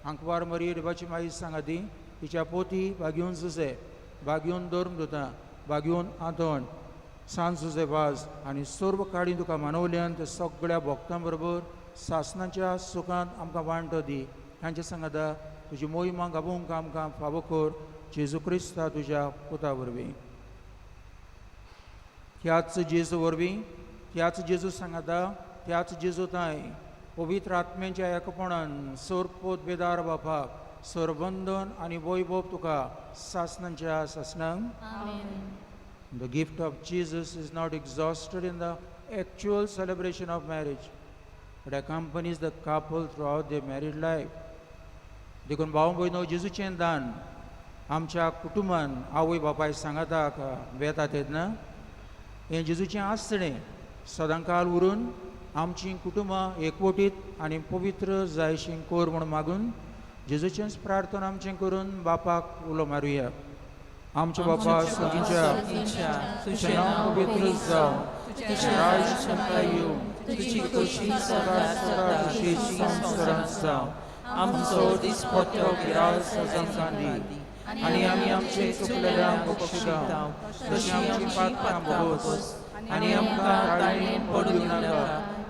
आंकवार मरी देवाची माई सांगाती, तिच्या पोती भाग्यून जुजे, भाग्यून धर्म दोता, भाग्यून आंतण, सांज जुजे वाज आनी सर्व काडी तुका मानवल्यान ते सगळ्या भक्तां बरोबर सासणाच्या सुखांत आमकां वांटो दी. तांचे सांगाता तुजी मोहिमा गाबूंक आमकां फावो कर. जेजू क्रिस्ता तुज्या पुता वरवीं. त्याच जेजू वरवीं, त्याच जेजू सांगाता, त्याच जेजू ताय पवित्र आत्म्याच्या एकपणान सोरपोत बेदार बापाक सरबंधन आनी वैभव तुका सासणांच्या सासणांक. The gift of Jesus is not exhausted in the actual celebration of marriage, but accompanies the couple throughout their married life. देखून भाव भयणो जेजूचें दान आमच्या कुटुंबान आवय बापाय सांगाता वेता तेन्ना हें जेजूचें आसणें सदांकाल उरून आमचीं कुटुंबां एकवटीत आनी पवित्र जायशीं कोर म्हूण मागून जेजूचेंच प्रार्थन आमचें करून बापाक उलो मारुया. आमच्या बापा सगळींच्या तुजें नांव पवित्र जावं, तुजें राज आमकां येवं, तुजी खोशी सदांच सदां तशीच संवसारांत जावं. आमचो दिसपट्टो गिरास आज आमकां दी, आनी आमी आमचे चुकलेल्यांक बक्षिता तशीं आमचीं पातकां भोगोस, आनी आमकां ताळमेन पडूं नाका,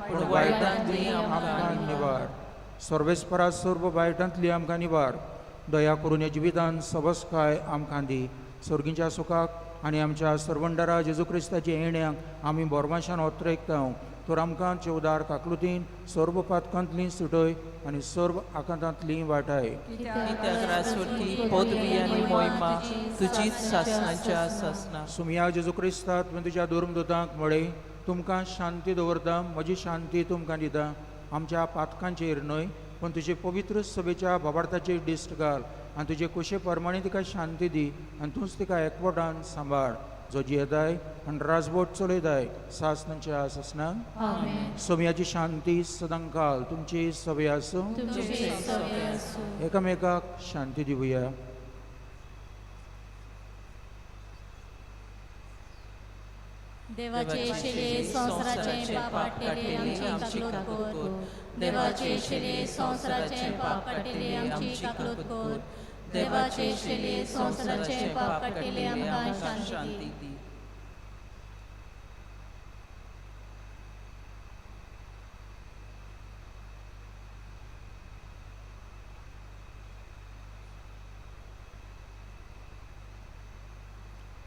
पूण वायटांतली आमकां निवार. सर्वेस्परा सर्व वायटांतली आमकां निवार. दया करून ह्या जिवितांत सबसकाय आमकां दी. सर्गींच्या सुखाक आनी आमच्या सर्वंडारा जेजू क्रिस्ताच्या येण्याक आमी बोरमाशान ओत्रेकता. तर आमकां चेवदार काकलुतीन सर्व पातकांतली सुटय आनी सर्व आकांतांतली वाटाय. कित्याक रासवटी पदवी आनी मोहिमा तुजीच सासणाच्या सासना. सुमया जेजू क्रिस्ता तुवें तुज्या धर्मदूतांक म्हळें, तुमकां शांती दवरता, म्हजी शांती तुमकां दिता. आमच्या पातकांचेर न्हय पूण तुजे पवित्र सभेच्या भावार्थाचेर दिश्ट घाल, आनी तुजे कुशे प्रमाणे तिका शांती दी, आनी तूंच तिका एकवटान सांबाळ. जो जियेताय आनी राजवट चलयताय सासणाच्या सासणान. सोम्याची शांती सदांकाल तुमची सभे आसूं. एकामेकाक शांती दिवया. देवाचे शेले संवसाराचे पाप काडलेले आमची काकलोत कोर. देवाचे शेले संवसाराचे पाप काडलेले आमची काकलोत कोर. देवाचे शेले संवसाराचे पाप काडलेले आमकां शांती दी.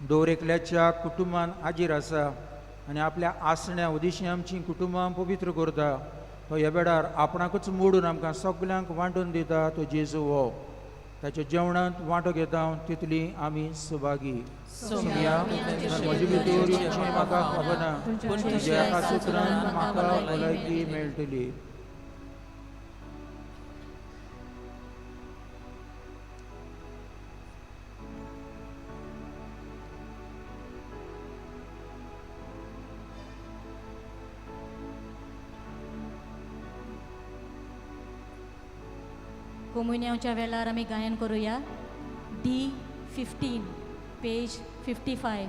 दर एकल्याच्या कुटुंबान आजीर आसा आनी आपल्या आसण्या उदिशी आमची कुटुंबां पवित्र करता. तो ह्या वेळार आपणाकूच मोडून आमकां सगल्यांक वांटून दिता तो जेजू हो. ताच्या जेवणांत वांटो घेता तितली आमी सुभागी. म्हजे भितर येवचें म्हाका खबर ना, पूण तुज्या एका सुत्रान म्हाका भलायकी मेळटली. कोमुन्यांच्या वेळार आमी गायन करुया. D15 page 55.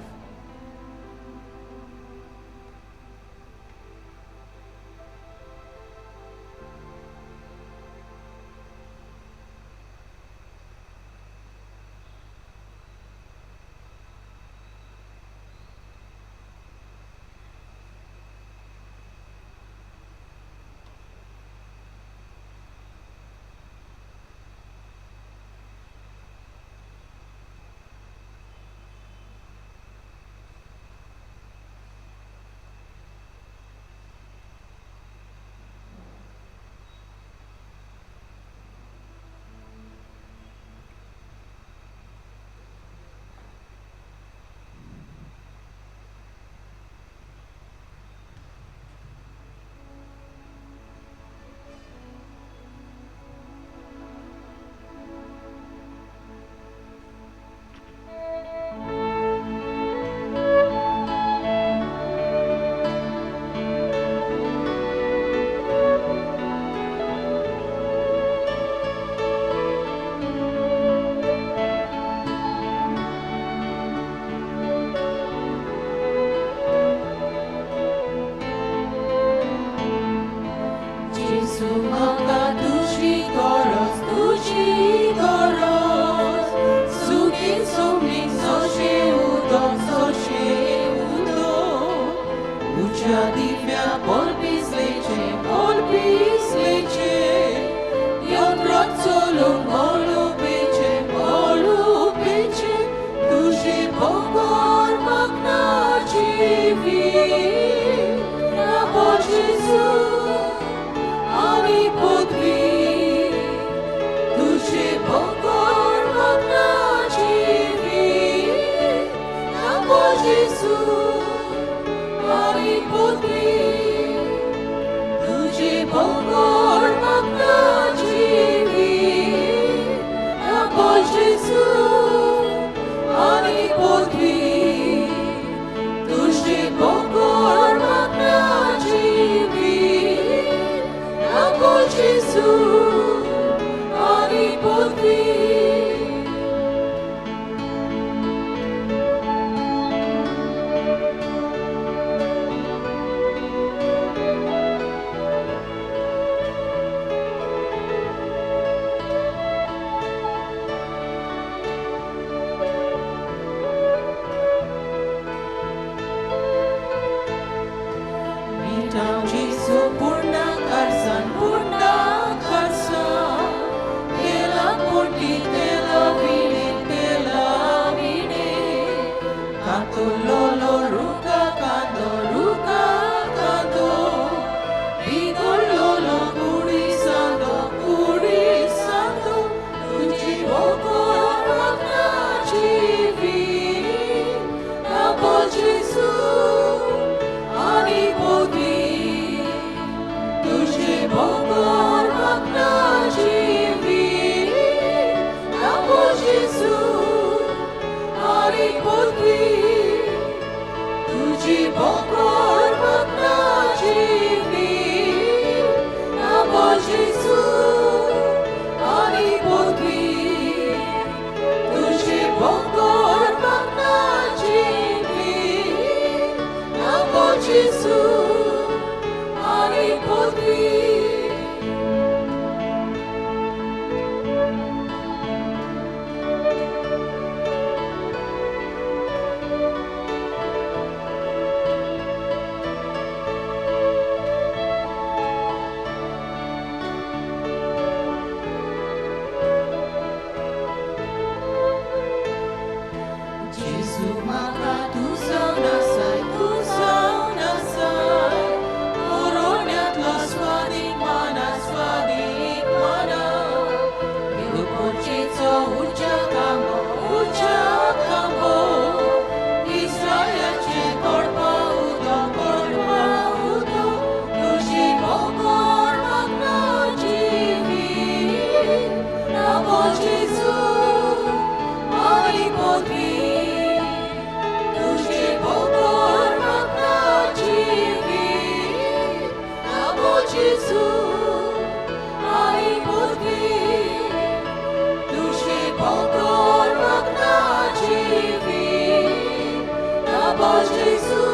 Tuže Cham Jesu purna karsan Tela poti tela vide Kanto lolo ruka kando Bigol lolo kuri sando Tuji bokor wakna chivi Nabo Jesu ani poti Tuji bokor wakna chivi Nabo Jesu ani poti Tuji bokor wakna chivi Nabo Jesu ani poti Tuji bokor wakna chivi Nabo Jesu ani poti Jesu maka tu saunasai Koroniat la swadik mana Ilu porceto uja kambo Israel ce korpa udo Tuji bokor makna jivi Nabo Jesu ani poti Tuji bokor makna jivi Nabo Jesu ani poti Tuji bokor makna jivi Nabo Jesu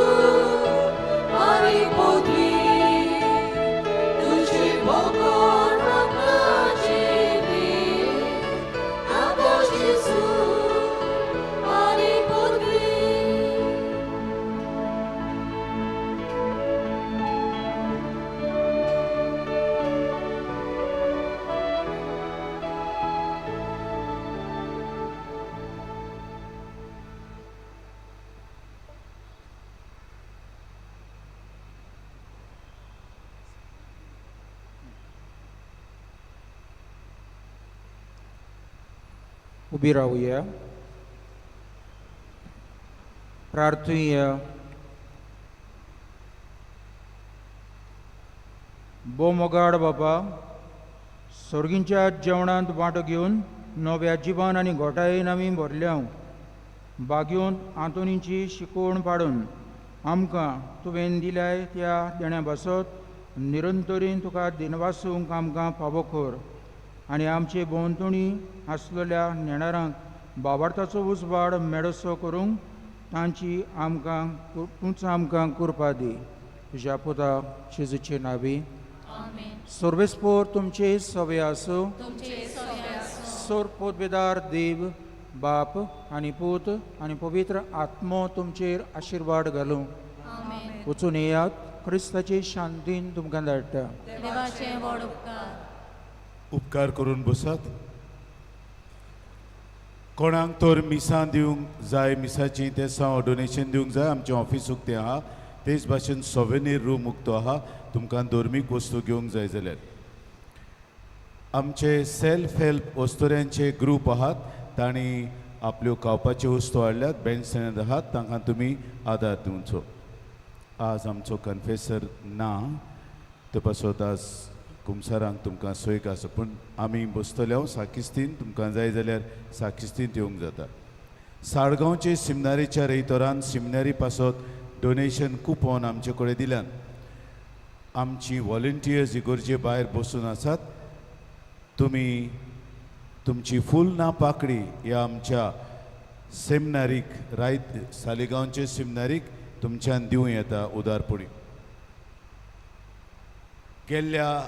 ani poti Tuji bokor makna jivi Nabo Jesu ani poti उभी राहूया, प्रार्थूया. बो मोगाड बापा, सर्गींच्या जेवणांत वांटो घेवन नव्या जिवान आनी घोटायेन आमी भरल्या बागेवन आंतोनीची शिकोवण पाडून आमकां तुवें दिल्याय त्या देण्या बसत निरंतरीन तुका दिनवासूंक आमकां फावो कर आनी आमचे भोंवतणी आसलेल्या नेणारांक बाबार्थाचो उजवाड मेडसो करूंक तांची तूंच आमकां करपा दी. तुज्या पुता जेजूचे नांवी. सर्वेस्पोर तुमचे सवे आसूं. सोर पोतबेदार देव बाप आनी पूत आनी पवित्र आत्मो तुमचेर आशिर्वाद घालूं. वचून येयात, क्रिस्ताचे शांतीन तुमकां धाडटा. देवाचे व्हड उपकार. उपकार करून बसात. कोणाक तर मिसां दिवंक जाय, मिसाची ते डोनेशन दिवंक जाय, आमचे ऑफिस उक्तें आहा. तेच भाशेन सोवेनीर रूम उक्तो आहा. तुमकां धर्मीक वस्तू घेवंक जाय जाल्यार आमचे सेल्फ हेल्प वस्तुऱ्यांचे ग्रूप आहात. तांणी आपल्यो खावपाच्यो वस्तू हाडल्यात. बँक स्टँड आहात, तांकां तुमी आदार दिवचो. आज आमचो कन्फेसर ना, ते पासत आज कुमसारांक तुमकां सोयक आसा, पूण आमी बसतले हांव साकिस्तीन. तुमकां जाय जाल्यार साकिस्तीन येवंक जाता. साळगांवचे सिमनारीच्या रेतोरान सिमनारी पासत डोनेशन कुपन आमचे कडेन दिल्यान. आमची वॉलंटियर्स इगोर्जे भायर बसून आसात. तुमी तुमची फूल ना पाकडी ह्या आमच्या सेमनारीक सालिगांवचे सेमनारीक तुमच्यान दिवं येता उदारपणी. गेल्ल्या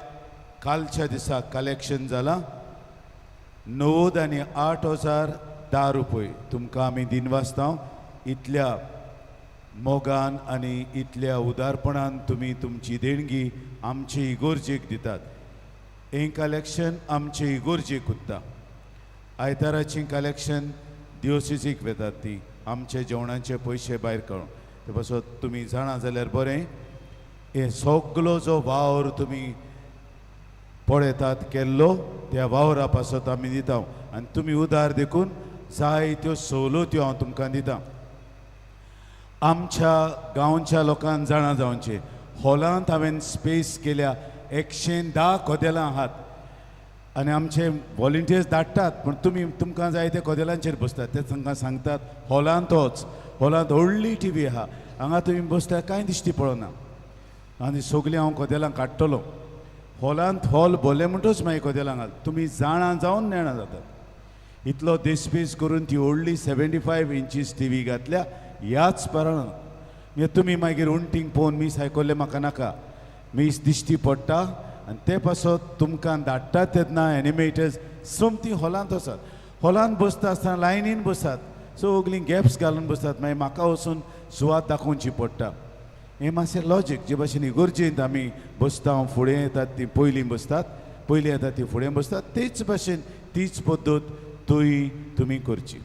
कालच्या दिसा कलेक्शन जालां 90,008,010 रुपये तुमकां आमी दिन वाचता. इतल्या मोगान आनी इतल्या उदारपणान तुमी तुमची देणगी आमचे इगोर्जेक दितात. हें कलेक्शन आमचे इगोर्जेक उत्ता. आयताराची कलेक्शन दिवोसीसीक वेतात ती आमचे जेवणाचे पयशे भायर काडून. ते पासत तुमी जाणा जाल्यार बरें, हे सगलो जो वावर तुमी पळयतात केल्लो त्या वावरा पासत आमी दिता. आनी तुमी उदार देखून जायत्यो सवलत्यो हांव तुमकां दितां. आमच्या गांवच्या लोकांक जाणा जावचें, हॉलांत हांवें स्पेस केल्या 110 कदेलां आहात आनी आमचे वॉलंटियर्स धाडटात. पूण तुमकां जाय ते कदेलांचेर बसतात. ते तांकां सांगतात हॉलांत वच, हॉलांत व्हडली टीव्ही आहा, हांगा तुमी बसल्यार कांय दिश्टी पडना. आनी सगलीं हांव कदेलां काडटलों. हॉलांत हॉल भरले म्हणटूच मागीर कदेलां घाल. तुमी जाणा जावन नेणा जातात. इतलो देस्पेस करून ती व्हडली 75 इंचीस टीव्ही घातल्या ह्याच कारणान. तुमी मागीर उंटींक पळोवन मीस आयकल्ले म्हाका नाका. मीस दिश्टी पडटा आनी ते पासत तुमकां धाडटात तेन्ना एनिमेटर्स सोमतीं हॉलांत वचात. हॉलांत बसता आसतना लायनीन बसात. सगलीं गॅप्स घालून बसतात. मागीर म्हाका वचून सुवात दाखोवची पडटा. हें मातशें लॉजीक. जे भाशेन इगोर्जेंत आमी बसता, फुडें येतात तीं पयलीं बसतात, पयलीं येतात तीं फुडें बसतात. तेच भाशेन तीच पद्दत थंय तुमी करची.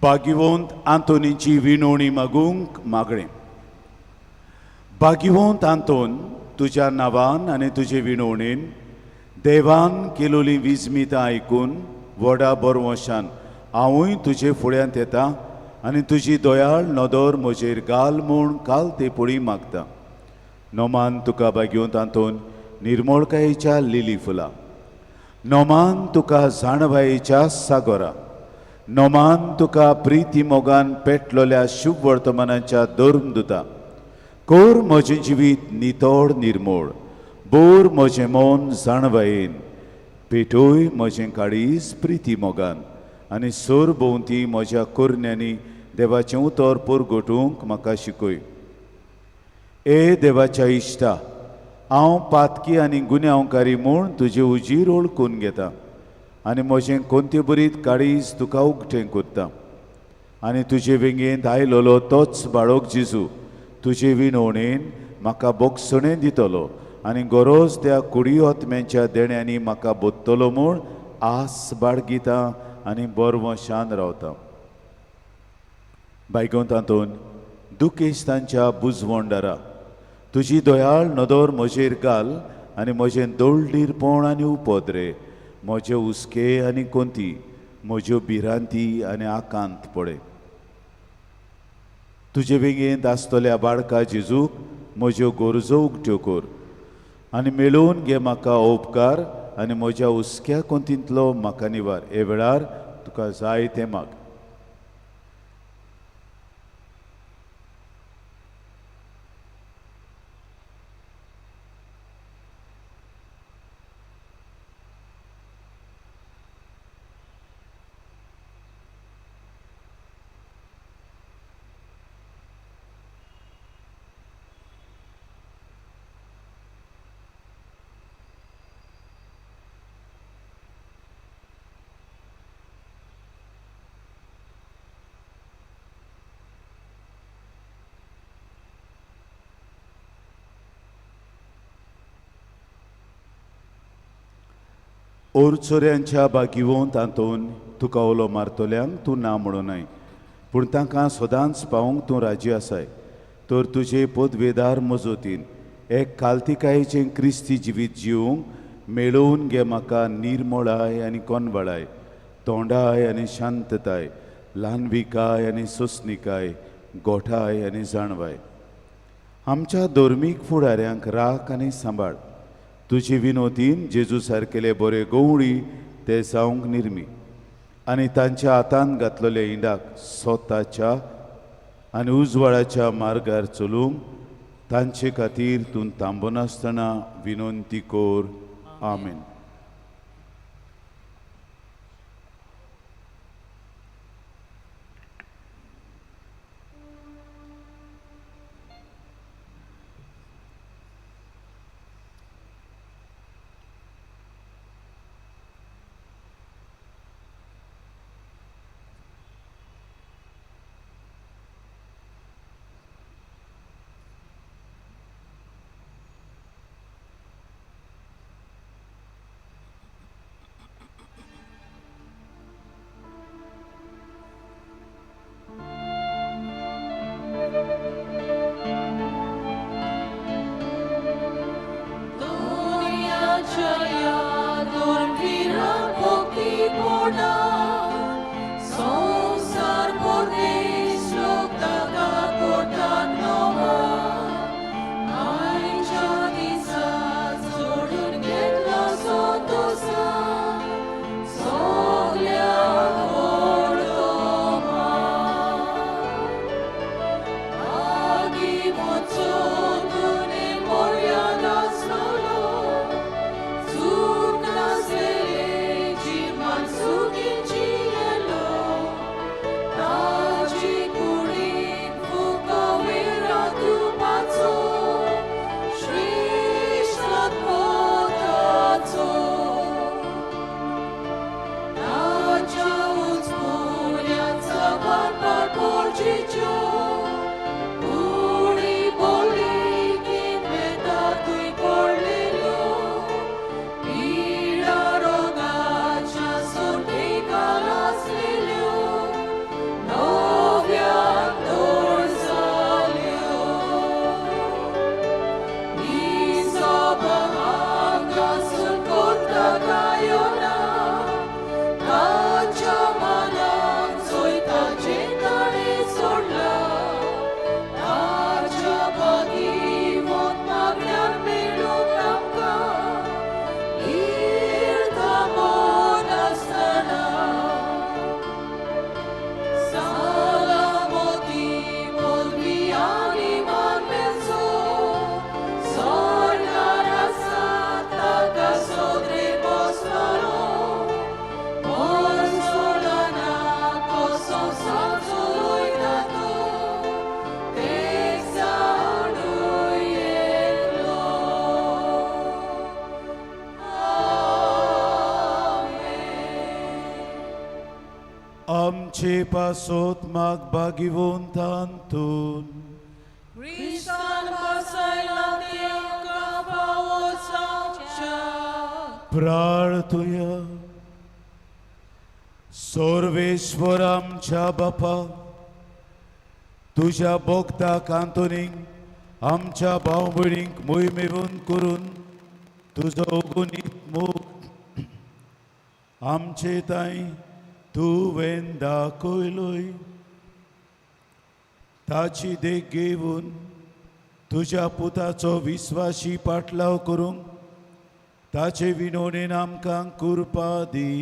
भाग्यवंत आंतोनीची विणवणी मागूंक मागणें. भाग्यवंत आंतोन, तुज्या नांवान आनी तुजे विणवणेन देवान केलोली विजमितां आयकून व्हडा बरवशान हांवूय तुजे फुड्यांत येता आनी तुजी दयाळ नदर म्हजेर घाल म्हूण काल ते पडी मागता. नोमान तुका भाग्यवंत आंतोन निर्मळकायेच्या लिली फुलां. नोमान तुका जाणबायेच्या सागोरा. नोमान तुका प्रिती मोगान पेटलोल्या शुभ वर्तमानाच्या धर्म दुता. कोर म्हजें जिवीत नितोड निर्मळ. बोर म्हजें मन जाणबायेन. पेटोय म्हजें काळीज प्रिती मोगान. आनी सोर भोंवती म्हज्या कुरण्यांनी देवाचें उतर परगटूंक म्हाका शिकय. ए देवाच्या इश्टा, हांव पातकी आनी गुन्यांवकारी म्हूण तुजे उजीर ओळखून घेता आनी म्हजें कोंते बरीत काळीज तुका उक्तें कोत्ता. आनी तुजे वेंगेंत आयलोलो तोच बाळोक जेजू तुजे विणवणेन म्हाका बोगसणें दितलो आनी गरज त्या कुडी ओतम्यांच्या देण्यांनी म्हाका बोदतलो म्हूण आस बाळगिता आनी बरवशान रावता. भाग्यवंत आंतोन, दुखेस्तांच्या बुजवंडारा तुजी दयाळ नदर म्हजेर घाल आनी म्हजें दोळडीरपण आनी उपद्रे, म्हजे हुस्के आनी कोंती, म्हज्यो भिरांती आनी आकांत पळय. तुजे वेंगेंत आसतल्या बाळका जेजूक म्हज्यो गरजो उक्त्यो कर आनी मेळोवन घे म्हाका उपकार आनी म्हज्या हुस्क्या कोंतींतलो म्हाका निवार. हे वेळार तुका जाय तें माग. ओरचोऱ्यांच्या भाग्यवंत आंतोन तुका ओलो मारतल्यांक तूं ना म्हणूनाय, पूण तांकां सदांच पावूंक तूं राजी आसाय. तर तुजे पदवेदार मजतीन एक काल्तिकायेचें क्रिस्ती जिवीत जिवंक मेळोवन घे म्हाका निर्मळाय आनी कोनबळाय, तोंडाय आनी शांतताय, ल्हानविकाय आनी सोंसणिकाय, गोठाय आनी जाणवाय. आमच्या धर्मीक फुडाऱ्यांक राख आनी सांबाळ. तुजी विनोदीन जेजू सारकेले बरे गवळी ते जावंक निर्मी आनी तांच्या हातान घातलेल्या इंडाक स्वताच्या आनी उजवाडाच्या मार्गार चलूंक तांचे खातीर तूं थांबनासतना विनंती कोर. आमेन. आमचे पासोत माग बागिवंतांतून Christan बसायला ते आमकां पावो जावच्या प्रार्थुया. सर्वेश्वर आमच्या बापा, तुझ्या भक्ताक आंतोनीक आमच्या भाव भयणींक मोहिमेवंत करून तुजो अगुणीत मोग आमचे ताई तुवें दाखयलोय. ताची देख घेवन तुज्या पुताचो विस्वासी पाटलाव करूंक ताचे विनोदेन आमकां कृपा दी.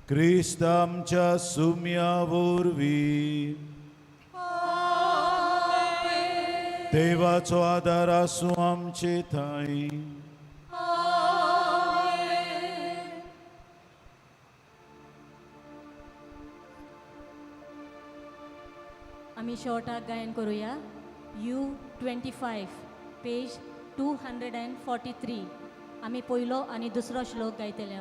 क्रिस्त आमच्या सुम्या वरवीं देवाचो आदार आसूं आमचे थंय. आमी शॉर्टाक गायन करूया. U25 page 243. आमी पयलो आनी दुसरो श्लोक गायतले.